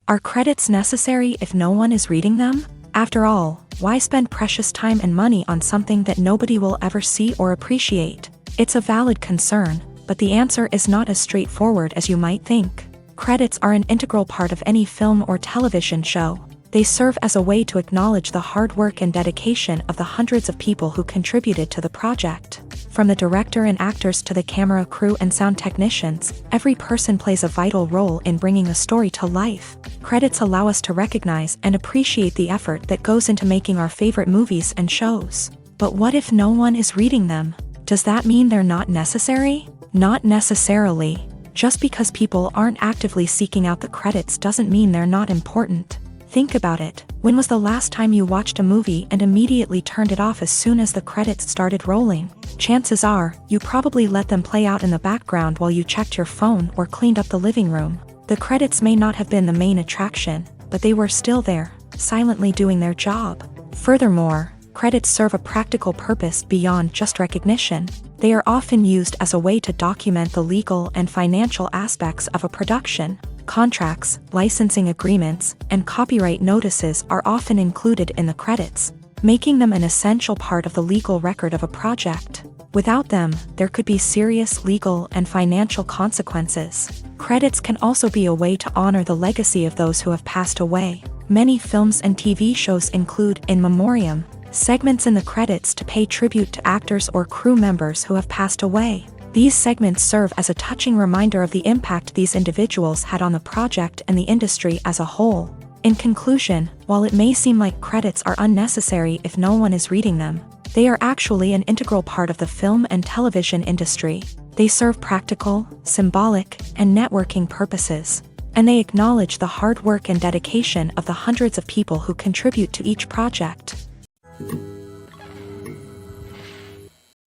Are credits necessary if no one is reading them? After all, why spend precious time and money on something that nobody will ever see or appreciate? It's a valid concern, but the answer is not as straightforward as you might think. Credits are an integral part of any film or television show. They serve as a way to acknowledge the hard work and dedication of the hundreds of people who contributed to the project. From the director and actors to the camera crew and sound technicians, every person plays a vital role in bringing a story to life. Credits allow us to recognize and appreciate the effort that goes into making our favorite movies and shows. But what if no one is reading them? Does that mean they're not necessary? Not necessarily. Just because people aren't actively seeking out the credits doesn't mean they're not important. Think about it. When was the last time you watched a movie and immediately turned it off as soon as the credits started rolling? Chances are, you probably let them play out in the background while you checked your phone or cleaned up the living room. The credits may not have been the main attraction, but they were still there, silently doing their job. Furthermore, Credits serve a practical purpose beyond just recognition. They are often used as a way to document the legal and financial aspects of a production. Contracts, licensing agreements, and copyright notices are often included in the credits, making them an essential part of the legal record of a project. Without them, there could be serious legal and financial consequences. Credits can also be a way to honor the legacy of those who have passed away. Many films and TV shows include in memoriam segments in the credits to pay tribute to actors or crew members who have passed away. These segments serve as a touching reminder of the impact these individuals had on the project and the industry as a whole. In conclusion, while it may seem like credits are unnecessary if no one is reading them, they are actually an integral part of the film and television industry. They serve practical, symbolic, and networking purposes, and they acknowledge the hard work and dedication of the hundreds of people who contribute to each project.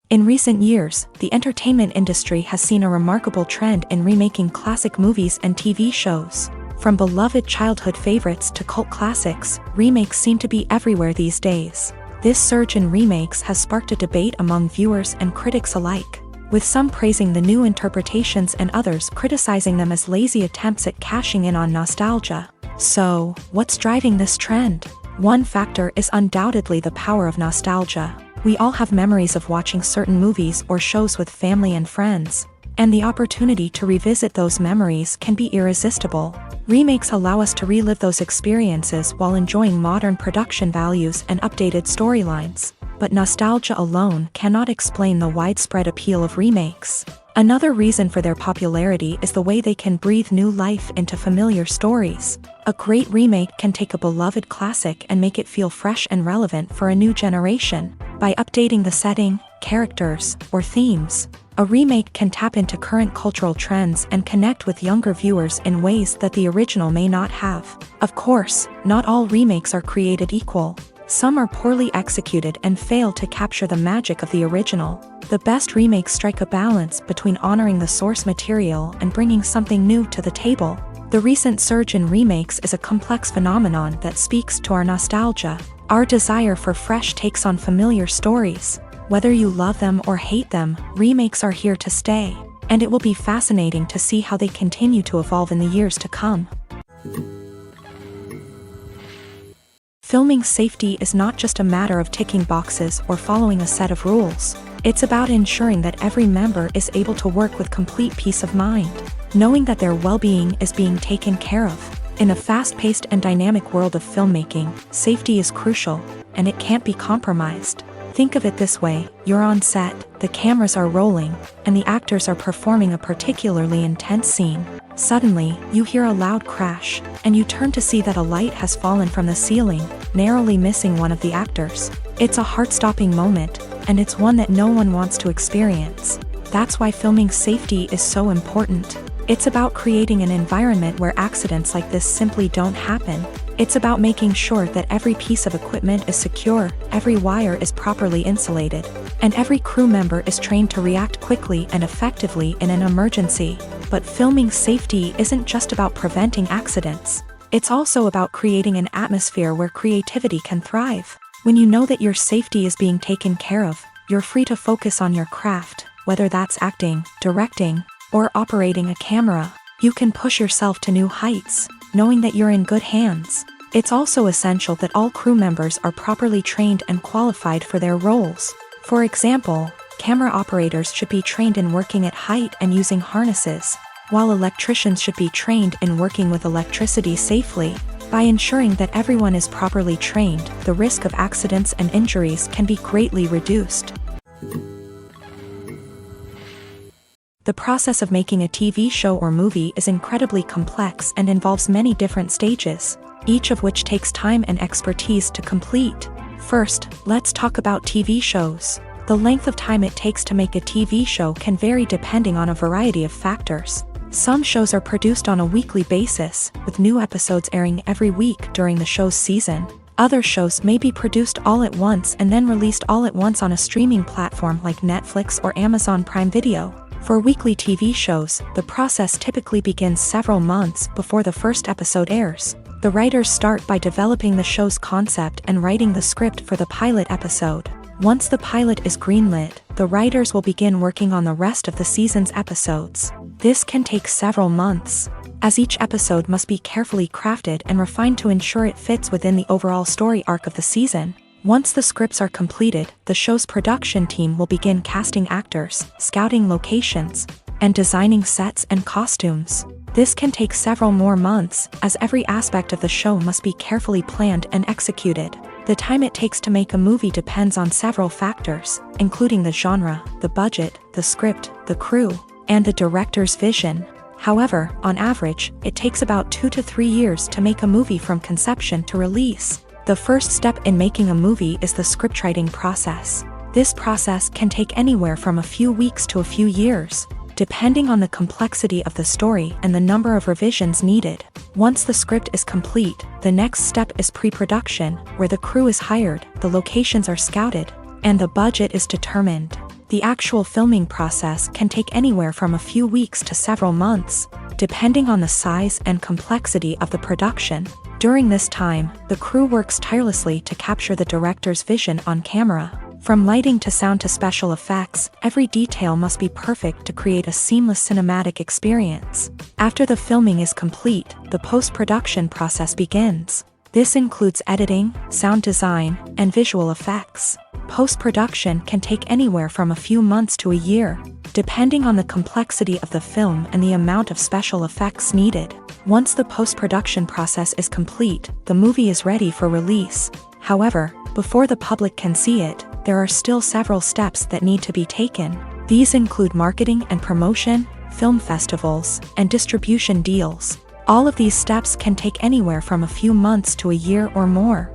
In recent years, the entertainment industry has seen a remarkable trend in remaking classic movies and TV shows. From beloved childhood favorites to cult classics, remakes seem to be everywhere these days. This surge in remakes has sparked a debate among viewers and critics alike, with some praising the new interpretations and others criticizing them as lazy attempts at cashing in on nostalgia. So, what's driving this trend? One factor is undoubtedly the power of nostalgia. We all have memories of watching certain movies or shows with family and friends, and the opportunity to revisit those memories can be irresistible. Remakes allow us to relive those experiences while enjoying modern production values and updated storylines. But nostalgia alone cannot explain the widespread appeal of remakes. Another reason for their popularity is the way they can breathe new life into familiar stories. A great remake can take a beloved classic and make it feel fresh and relevant for a new generation. By updating the setting, characters, or themes, a remake can tap into current cultural trends and connect with younger viewers in ways that the original may not have. Of course, not all remakes are created equal. Some are poorly executed and fail to capture the magic of the original. The best remakes strike a balance between honoring the source material and bringing something new to the table. The recent surge in remakes is a complex phenomenon that speaks to our nostalgia, our desire for fresh takes on familiar stories. Whether you love them or hate them, remakes are here to stay, and it will be fascinating to see how they continue to evolve in the years to come. Filming safety is not just a matter of ticking boxes or following a set of rules. It's about ensuring that every member is able to work with complete peace of mind, knowing that their well-being is being taken care of. In a fast-paced and dynamic world of filmmaking, safety is crucial, and it can't be compromised. Think of it this way: you're on set, the cameras are rolling, and the actors are performing a particularly intense scene. Suddenly, you hear a loud crash, and you turn to see that a light has fallen from the ceiling, narrowly missing one of the actors. It's a heart-stopping moment, and it's one that no one wants to experience. That's why filming safety is so important. It's about creating an environment where accidents like this simply don't happen. It's about making sure that every piece of equipment is secure, every wire is properly insulated, and every crew member is trained to react quickly and effectively in an emergency. But filming safety isn't just about preventing accidents. It's also about creating an atmosphere where creativity can thrive. When you know that your safety is being taken care of, you're free to focus on your craft, whether that's acting, directing, or operating a camera. You can push yourself to new heights, knowing that you're in good hands. It's also essential that all crew members are properly trained and qualified for their roles. For example, camera operators should be trained in working at height and using harnesses, while electricians should be trained in working with electricity safely. By ensuring that everyone is properly trained, the risk of accidents and injuries can be greatly reduced. The process of making a TV show or movie is incredibly complex and involves many different stages, each of which takes time and expertise to complete. First, let's talk about TV shows. The length of time it takes to make a TV show can vary depending on a variety of factors. Some shows are produced on a weekly basis, with new episodes airing every week during the show's season. Other shows may be produced all at once and then released all at once on a streaming platform like Netflix or Amazon Prime Video. For weekly TV shows, the process typically begins several months before the first episode airs. The writers start by developing the show's concept and writing the script for the pilot episode. Once the pilot is greenlit, the writers will begin working on the rest of the season's episodes. This can take several months, as each episode must be carefully crafted and refined to ensure it fits within the overall story arc of the season. Once the scripts are completed, the show's production team will begin casting actors, scouting locations, and designing sets and costumes. This can take several more months, as every aspect of the show must be carefully planned and executed. The time it takes to make a movie depends on several factors, including the genre, the budget, the script, the crew, and the director's vision. However, on average, it takes about 2 to 3 years to make a movie from conception to release. The first step in making a movie is the scriptwriting process. This process can take anywhere from a few weeks to a few years, depending on the complexity of the story and the number of revisions needed. Once the script is complete, the next step is pre-production, where the crew is hired, the locations are scouted, and the budget is determined. The actual filming process can take anywhere from a few weeks to several months, depending on the size and complexity of the production. During this time, the crew works tirelessly to capture the director's vision on camera. From lighting to sound to special effects, every detail must be perfect to create a seamless cinematic experience. After the filming is complete, the post-production process begins. This includes editing, sound design, and visual effects. Post-production can take anywhere from a few months to a year, depending on the complexity of the film and the amount of special effects needed. Once the post-production process is complete, the movie is ready for release. However, before the public can see it, there are still several steps that need to be taken. These include marketing and promotion, film festivals, and distribution deals. All of these steps can take anywhere from a few months to a year or more.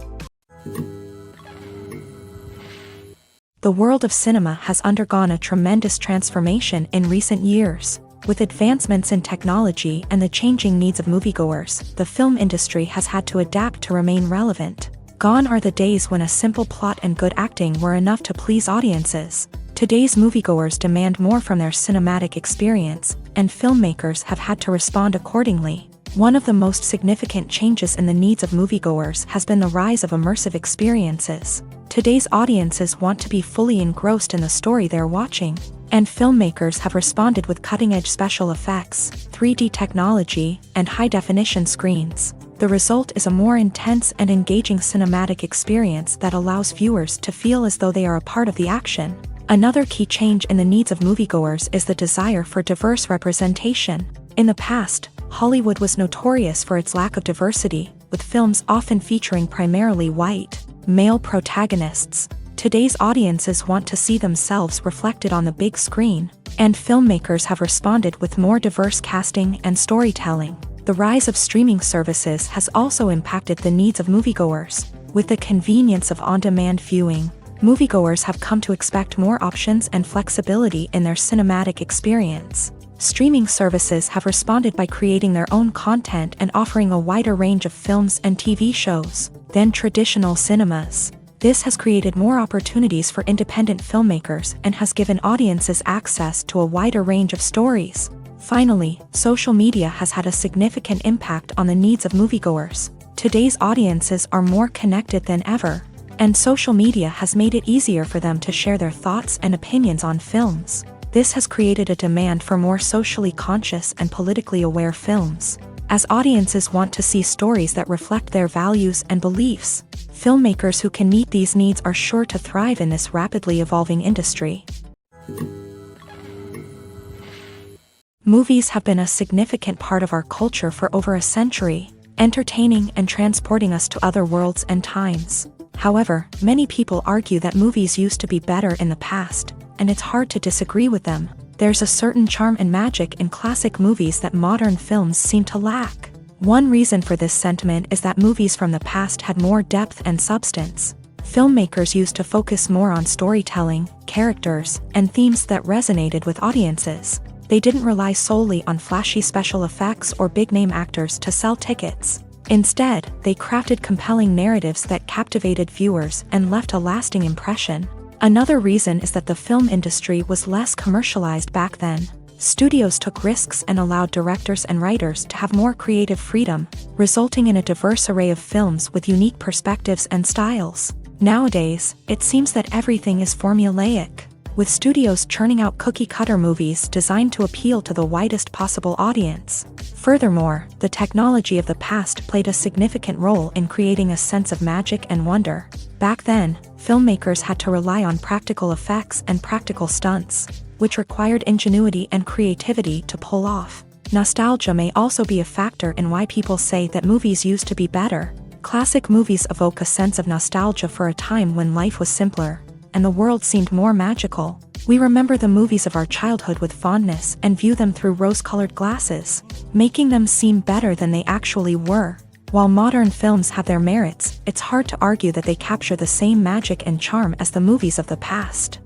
The world of cinema has undergone a tremendous transformation in recent years. With advancements in technology and the changing needs of moviegoers, the film industry has had to adapt to remain relevant. Gone are the days when a simple plot and good acting were enough to please audiences. Today's moviegoers demand more from their cinematic experience, and filmmakers have had to respond accordingly. One of the most significant changes in the needs of moviegoers has been the rise of immersive experiences. Today's audiences want to be fully engrossed in the story they're watching, and filmmakers have responded with cutting-edge special effects, 3D technology, and high-definition screens. The result is a more intense and engaging cinematic experience that allows viewers to feel as though they are a part of the action. Another key change in the needs of moviegoers is the desire for diverse representation. In the past, Hollywood was notorious for its lack of diversity, with films often featuring primarily white, male protagonists. Today's audiences want to see themselves reflected on the big screen, and filmmakers have responded with more diverse casting and storytelling. The rise of streaming services has also impacted the needs of moviegoers. With the convenience of on-demand viewing, moviegoers have come to expect more options and flexibility in their cinematic experience. Streaming services have responded by creating their own content and offering a wider range of films and TV shows than traditional cinemas. This has created more opportunities for independent filmmakers and has given audiences access to a wider range of stories. Finally, social media has had a significant impact on the needs of moviegoers. Today's audiences are more connected than ever, and social media has made it easier for them to share their thoughts and opinions on films. This has created a demand for more socially conscious and politically aware films. As audiences want to see stories that reflect their values and beliefs, filmmakers who can meet these needs are sure to thrive in this rapidly evolving industry. Movies have been a significant part of our culture for over a century, entertaining and transporting us to other worlds and times. However, many people argue that movies used to be better in the past, and it's hard to disagree with them. There's a certain charm and magic in classic movies that modern films seem to lack. One reason for this sentiment is that movies from the past had more depth and substance. Filmmakers used to focus more on storytelling, characters, and themes that resonated with audiences. They didn't rely solely on flashy special effects or big-name actors to sell tickets. Instead, they crafted compelling narratives that captivated viewers and left a lasting impression. Another reason is that the film industry was less commercialized back then. Studios took risks and allowed directors and writers to have more creative freedom, resulting in a diverse array of films with unique perspectives and styles. Nowadays, it seems that everything is formulaic, with studios churning out cookie-cutter movies designed to appeal to the widest possible audience. Furthermore, the technology of the past played a significant role in creating a sense of magic and wonder. Back then, filmmakers had to rely on practical effects and practical stunts, which required ingenuity and creativity to pull off. Nostalgia may also be a factor in why people say that movies used to be better. Classic movies evoke a sense of nostalgia for a time when life was simpler, and the world seemed more magical. We remember the movies of our childhood with fondness and view them through rose-colored glasses, making them seem better than they actually were. While modern films have their merits, it's hard to argue that they capture the same magic and charm as the movies of the past.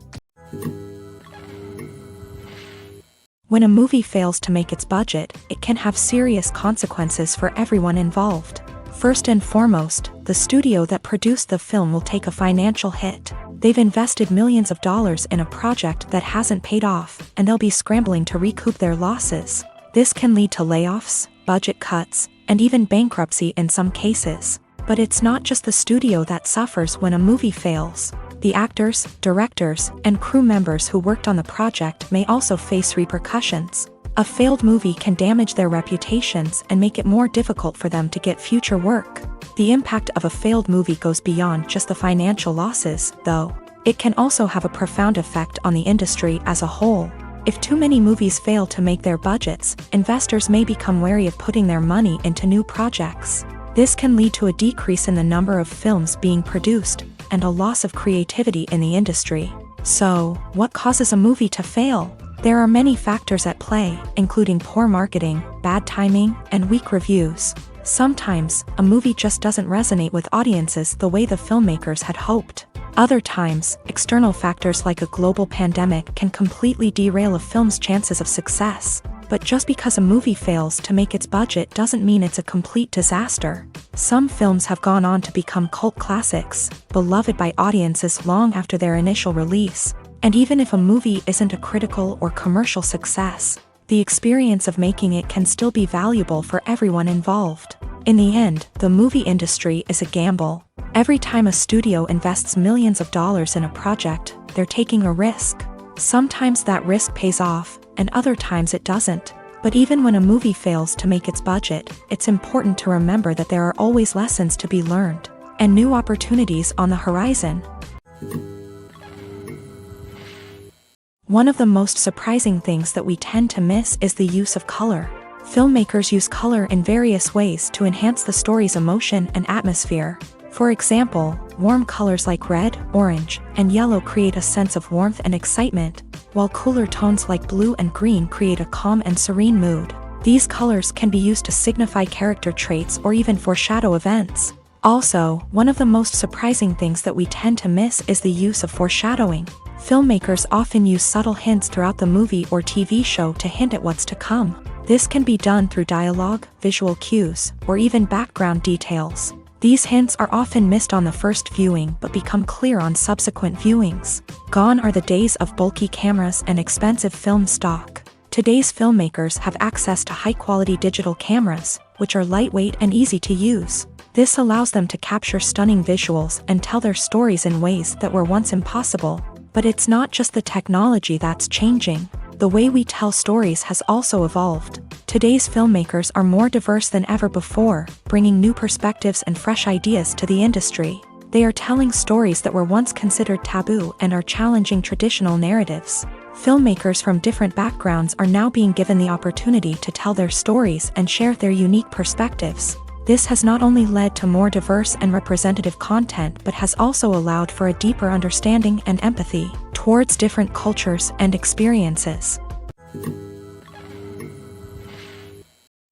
When a movie fails to make its budget, it can have serious consequences for everyone involved. First and foremost, the studio that produced the film will take a financial hit. They've invested millions of dollars in a project that hasn't paid off, and they'll be scrambling to recoup their losses. This can lead to layoffs, budget cuts, and even bankruptcy in some cases. But it's not just the studio that suffers when a movie fails. The actors, directors, and crew members who worked on the project may also face repercussions. A failed movie can damage their reputations and make it more difficult for them to get future work. The impact of a failed movie goes beyond just the financial losses, though. It can also have a profound effect on the industry as a whole. If too many movies fail to make their budgets, investors may become wary of putting their money into new projects. This can lead to a decrease in the number of films being produced, and a loss of creativity in the industry. So, what causes a movie to fail? There are many factors at play, including poor marketing, bad timing, and weak reviews. Sometimes, a movie just doesn't resonate with audiences the way the filmmakers had hoped. Other times, external factors like a global pandemic can completely derail a film's chances of success. But just because a movie fails to make its budget doesn't mean it's a complete disaster. Some films have gone on to become cult classics, beloved by audiences long after their initial release. And even if a movie isn't a critical or commercial success, the experience of making it can still be valuable for everyone involved. In the end, the movie industry is a gamble. Every time a studio invests millions of dollars in a project, they're taking a risk. Sometimes that risk pays off, and other times it doesn't. But even when a movie fails to make its budget, it's important to remember that there are always lessons to be learned, and new opportunities on the horizon. One of the most surprising things that we tend to miss is the use of color. Filmmakers use color in various ways to enhance the story's emotion and atmosphere. For example, warm colors like red, orange, and yellow create a sense of warmth and excitement, while cooler tones like blue and green create a calm and serene mood. These colors can be used to signify character traits or even foreshadow events. Also, one of the most surprising things that we tend to miss is the use of foreshadowing. Filmmakers often use subtle hints throughout the movie or TV show to hint at what's to come. This can be done through dialogue, visual cues, or even background details. These hints are often missed on the first viewing but become clear on subsequent viewings. Gone are the days of bulky cameras and expensive film stock. Today's filmmakers have access to high-quality digital cameras, which are lightweight and easy to use. This allows them to capture stunning visuals and tell their stories in ways that were once impossible. But it's not just the technology that's changing. The way we tell stories has also evolved. Today's filmmakers are more diverse than ever before, bringing new perspectives and fresh ideas to the industry. They are telling stories that were once considered taboo and are challenging traditional narratives. Filmmakers from different backgrounds are now being given the opportunity to tell their stories and share their unique perspectives. This has not only led to more diverse and representative content but has also allowed for a deeper understanding and empathy towards different cultures and experiences.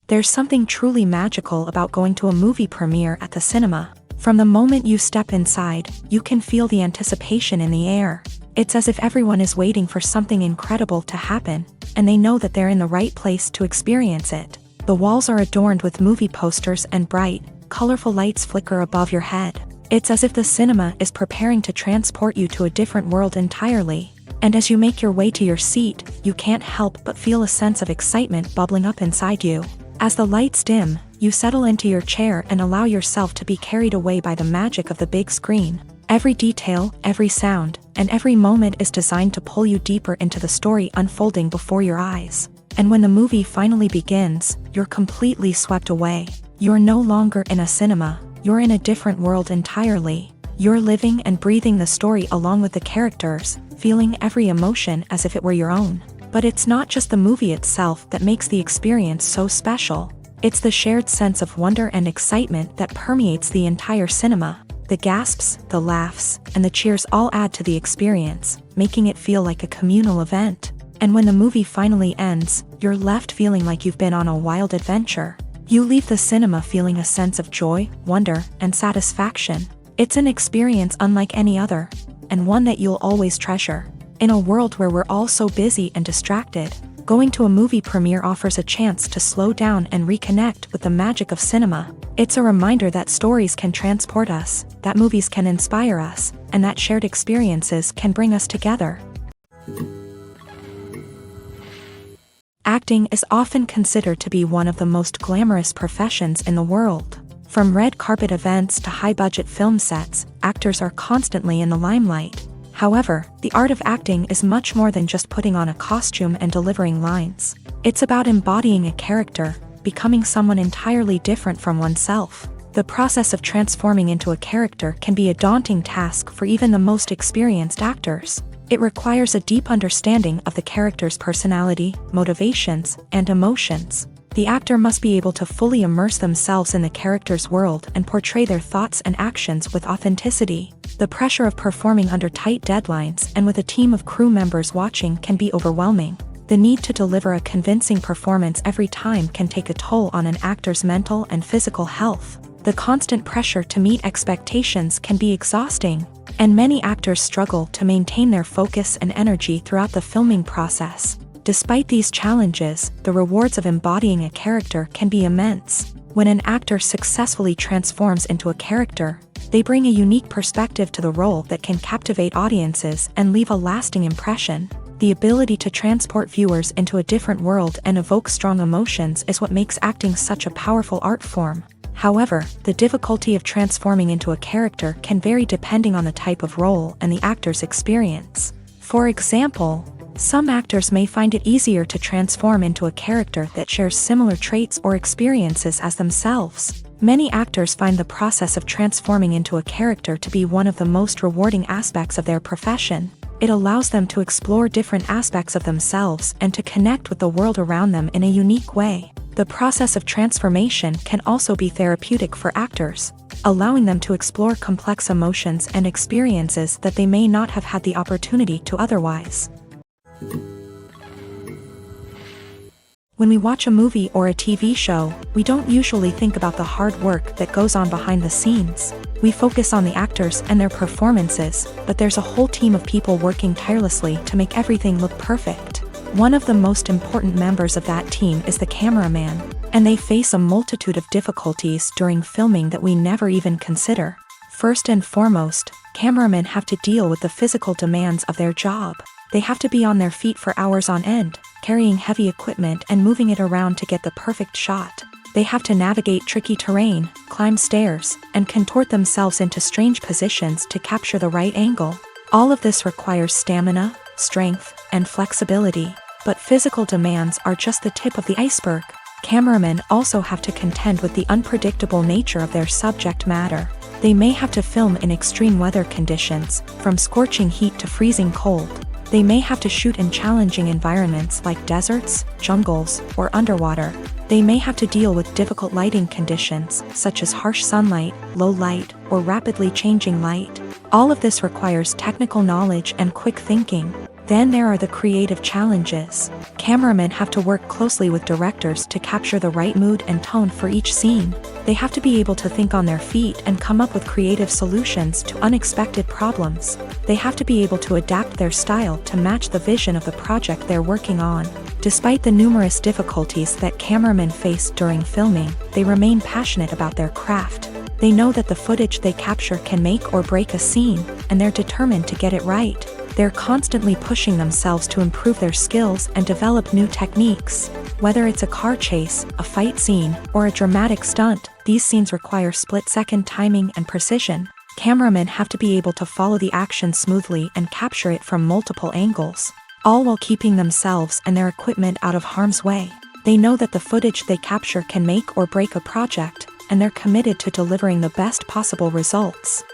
There's something truly magical about going to a movie premiere at the cinema. From the moment you step inside, you can feel the anticipation in the air. It's as if everyone is waiting for something incredible to happen, and they know that they're in the right place to experience it. The walls are adorned with movie posters and bright, colorful lights flicker above your head. It's as if the cinema is preparing to transport you to a different world entirely. And as you make your way to your seat, you can't help but feel a sense of excitement bubbling up inside you. As the lights dim, you settle into your chair and allow yourself to be carried away by the magic of the big screen. Every detail, every sound, and every moment is designed to pull you deeper into the story unfolding before your eyes. And when the movie finally begins, you're completely swept away. You're no longer in a cinema, you're in a different world entirely. You're living and breathing the story along with the characters, feeling every emotion as if it were your own. But it's not just the movie itself that makes the experience so special. It's the shared sense of wonder and excitement that permeates the entire cinema. The gasps, the laughs, and the cheers all add to the experience, making it feel like a communal event. And when the movie finally ends, you're left feeling like you've been on a wild adventure. You leave the cinema feeling a sense of joy, wonder, and satisfaction. It's an experience unlike any other, and one that you'll always treasure. In a world where we're all so busy and distracted, going to a movie premiere offers a chance to slow down and reconnect with the magic of cinema. It's a reminder that stories can transport us, that movies can inspire us, and that shared experiences can bring us together. Acting is often considered to be one of the most glamorous professions in the world. From red carpet events to high-budget film sets, actors are constantly in the limelight. However, the art of acting is much more than just putting on a costume and delivering lines. It's about embodying a character, becoming someone entirely different from oneself. The process of transforming into a character can be a daunting task for even the most experienced actors. It requires a deep understanding of the character's personality, motivations, and emotions. The actor must be able to fully immerse themselves in the character's world and portray their thoughts and actions with authenticity. The pressure of performing under tight deadlines and with a team of crew members watching can be overwhelming. The need to deliver a convincing performance every time can take a toll on an actor's mental and physical health. The constant pressure to meet expectations can be exhausting, and many actors struggle to maintain their focus and energy throughout the filming process. Despite these challenges, the rewards of embodying a character can be immense. When an actor successfully transforms into a character, they bring a unique perspective to the role that can captivate audiences and leave a lasting impression. The ability to transport viewers into a different world and evoke strong emotions is what makes acting such a powerful art form. However, the difficulty of transforming into a character can vary depending on the type of role and the actor's experience. For example, some actors may find it easier to transform into a character that shares similar traits or experiences as themselves. Many actors find the process of transforming into a character to be one of the most rewarding aspects of their profession. It allows them to explore different aspects of themselves and to connect with the world around them in a unique way. The process of transformation can also be therapeutic for actors, allowing them to explore complex emotions and experiences that they may not have had the opportunity to otherwise. When we watch a movie or a TV show, we don't usually think about the hard work that goes on behind the scenes. We focus on the actors and their performances, but there's a whole team of people working tirelessly to make everything look perfect. One of the most important members of that team is the cameraman, and they face a multitude of difficulties during filming that we never even consider. First and foremost, cameramen have to deal with the physical demands of their job. They have to be on their feet for hours on end, carrying heavy equipment and moving it around to get the perfect shot. They have to navigate tricky terrain, climb stairs, and contort themselves into strange positions to capture the right angle. All of this requires stamina, strength, and flexibility. But physical demands are just the tip of the iceberg. Cameramen also have to contend with the unpredictable nature of their subject matter. They may have to film in extreme weather conditions, from scorching heat to freezing cold. They may have to shoot in challenging environments like deserts, jungles, or underwater. They may have to deal with difficult lighting conditions, such as harsh sunlight, low light, or rapidly changing light. All of this requires technical knowledge and quick thinking. Then there are the creative challenges. Cameramen have to work closely with directors to capture the right mood and tone for each scene. They have to be able to think on their feet and come up with creative solutions to unexpected problems. They have to be able to adapt their style to match the vision of the project they're working on. Despite the numerous difficulties that cameramen face during filming, they remain passionate about their craft. They know that the footage they capture can make or break a scene, and they're determined to get it right. They're constantly pushing themselves to improve their skills and develop new techniques. Whether it's a car chase, a fight scene, or a dramatic stunt, these scenes require split-second timing and precision. Cameramen have to be able to follow the action smoothly and capture it from multiple angles, all while keeping themselves and their equipment out of harm's way. They know that the footage they capture can make or break a project, and they're committed to delivering the best possible results.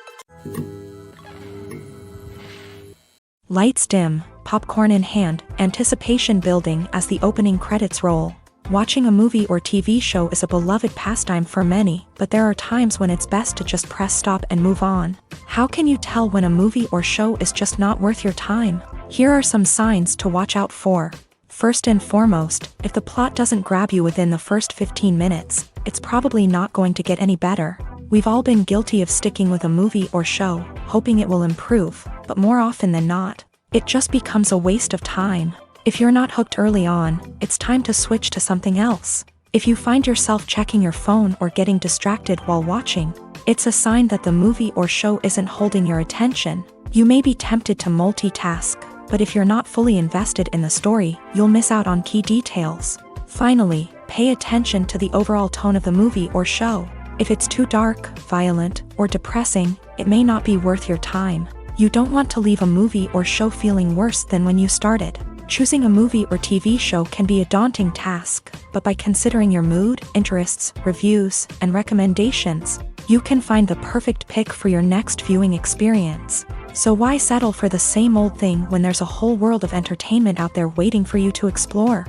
Lights dim, popcorn in hand, anticipation building as the opening credits roll. Watching a movie or TV show is a beloved pastime for many, but there are times when it's best to just press stop and move on. How can you tell when a movie or show is just not worth your time? Here are some signs to watch out for. First and foremost, if the plot doesn't grab you within the first 15 minutes, it's probably not going to get any better. We've all been guilty of sticking with a movie or show, hoping it will improve, but more often than not, it just becomes a waste of time. If you're not hooked early on, it's time to switch to something else. If you find yourself checking your phone or getting distracted while watching, it's a sign that the movie or show isn't holding your attention. You may be tempted to multitask, but if you're not fully invested in the story, you'll miss out on key details. Finally, pay attention to the overall tone of the movie or show. If it's too dark, violent, or depressing, it may not be worth your time. You don't want to leave a movie or show feeling worse than when you started. Choosing a movie or TV show can be a daunting task, but by considering your mood, interests, reviews, and recommendations, you can find the perfect pick for your next viewing experience. So why settle for the same old thing when there's a whole world of entertainment out there waiting for you to explore?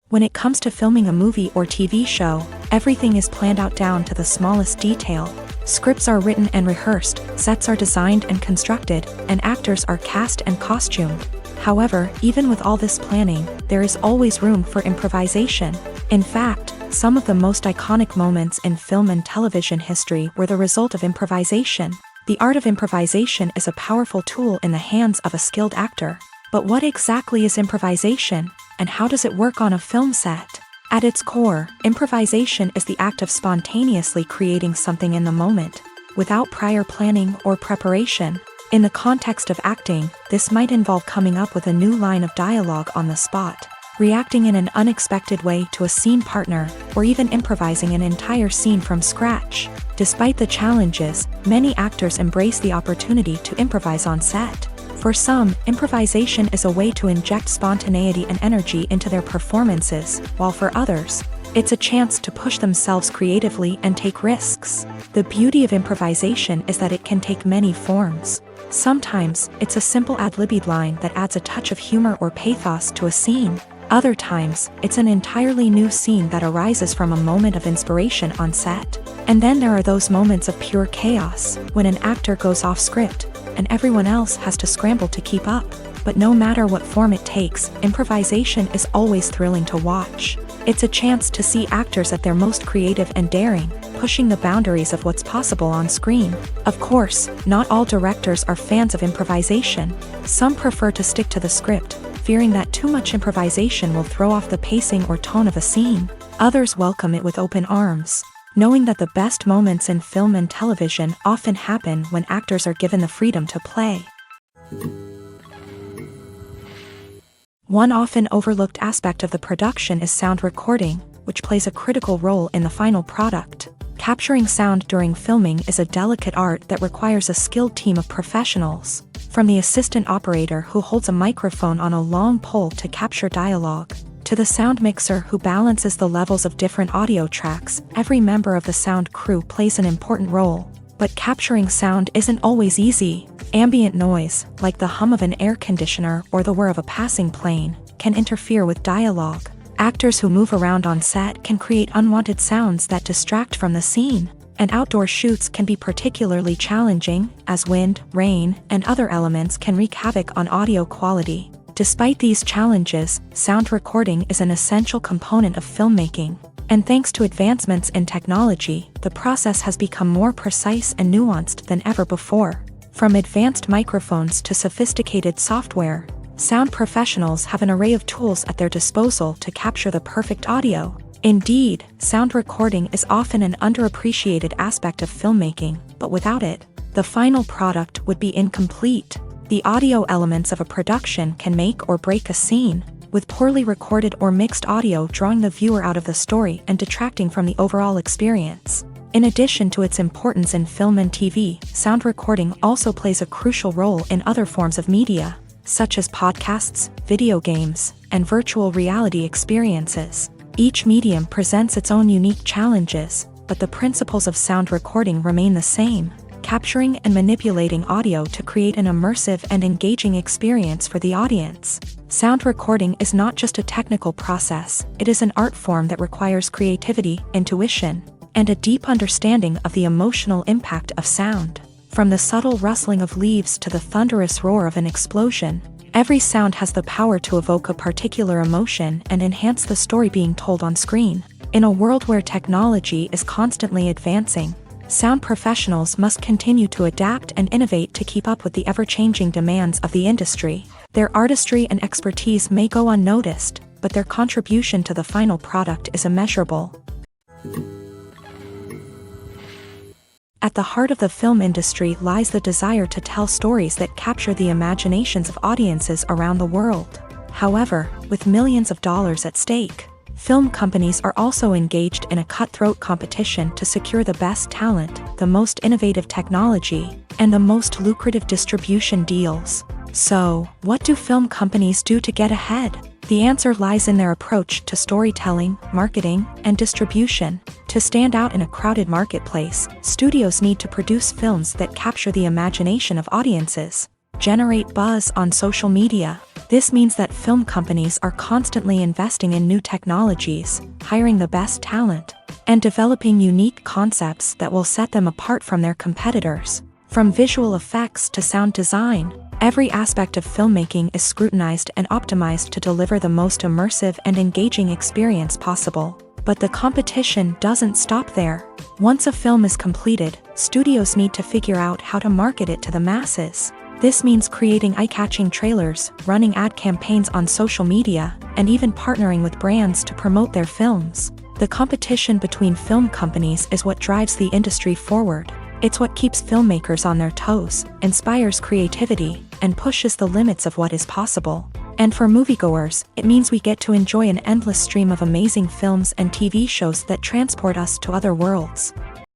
When it comes to filming a movie or TV show, everything is planned out down to the smallest detail. Scripts are written and rehearsed, sets are designed and constructed, and actors are cast and costumed. However, even with all this planning, there is always room for improvisation. In fact, some of the most iconic moments in film and television history were the result of improvisation. The art of improvisation is a powerful tool in the hands of a skilled actor. But what exactly is improvisation, and how does it work on a film set? At its core, improvisation is the act of spontaneously creating something in the moment, without prior planning or preparation. In the context of acting, this might involve coming up with a new line of dialogue on the spot, reacting in an unexpected way to a scene partner, or even improvising an entire scene from scratch. Despite the challenges, many actors embrace the opportunity to improvise on set. For some, improvisation is a way to inject spontaneity and energy into their performances, while for others, it's a chance to push themselves creatively and take risks. The beauty of improvisation is that it can take many forms. Sometimes, it's a simple ad-libbed line that adds a touch of humor or pathos to a scene. Other times, it's an entirely new scene that arises from a moment of inspiration on set. And then there are those moments of pure chaos, when an actor goes off script, and everyone else has to scramble to keep up. But no matter what form it takes, improvisation is always thrilling to watch. It's a chance to see actors at their most creative and daring, pushing the boundaries of what's possible on screen. Of course, not all directors are fans of improvisation. Some prefer to stick to the script, fearing that too much improvisation will throw off the pacing or tone of a scene. Others welcome it with open arms, knowing that the best moments in film and television often happen when actors are given the freedom to play. One often overlooked aspect of the production is sound recording, which plays a critical role in the final product. Capturing sound during filming is a delicate art that requires a skilled team of professionals. From the assistant operator who holds a microphone on a long pole to capture dialogue, to the sound mixer who balances the levels of different audio tracks, every member of the sound crew plays an important role. But capturing sound isn't always easy. Ambient noise, like the hum of an air conditioner or the whir of a passing plane, can interfere with dialogue. Actors who move around on set can create unwanted sounds that distract from the scene. And outdoor shoots can be particularly challenging, as wind, rain, and other elements can wreak havoc on audio quality. Despite these challenges, sound recording is an essential component of filmmaking. And thanks to advancements in technology, the process has become more precise and nuanced than ever before. From advanced microphones to sophisticated software, sound professionals have an array of tools at their disposal to capture the perfect audio. Indeed, sound recording is often an underappreciated aspect of filmmaking, but without it, the final product would be incomplete. The audio elements of a production can make or break a scene, with poorly recorded or mixed audio drawing the viewer out of the story and detracting from the overall experience. In addition to its importance in film and TV, sound recording also plays a crucial role in other forms of media, such as podcasts, video games, and virtual reality experiences. Each medium presents its own unique challenges, but the principles of sound recording remain the same, capturing and manipulating audio to create an immersive and engaging experience for the audience. Sound recording is not just a technical process, it is an art form that requires creativity, intuition, and a deep understanding of the emotional impact of sound. From the subtle rustling of leaves to the thunderous roar of an explosion, every sound has the power to evoke a particular emotion and enhance the story being told on screen. In a world where technology is constantly advancing, sound professionals must continue to adapt and innovate to keep up with the ever-changing demands of the industry. Their artistry and expertise may go unnoticed, but their contribution to the final product is immeasurable. At the heart of the film industry lies the desire to tell stories that capture the imaginations of audiences around the world. However, with millions of dollars at stake, film companies are also engaged in a cutthroat competition to secure the best talent, the most innovative technology, and the most lucrative distribution deals. So, what do film companies do to get ahead? The answer lies in their approach to storytelling, marketing, and distribution. To stand out in a crowded marketplace, studios need to produce films that capture the imagination of audiences, generate buzz on social media. This means that film companies are constantly investing in new technologies, hiring the best talent, and developing unique concepts that will set them apart from their competitors. From visual effects to sound design, every aspect of filmmaking is scrutinized and optimized to deliver the most immersive and engaging experience possible. But the competition doesn't stop there. Once a film is completed, studios need to figure out how to market it to the masses. This means creating eye-catching trailers, running ad campaigns on social media, and even partnering with brands to promote their films. The competition between film companies is what drives the industry forward. It's what keeps filmmakers on their toes, inspires creativity, and pushes the limits of what is possible. And for moviegoers, it means we get to enjoy an endless stream of amazing films and TV shows that transport us to other worlds.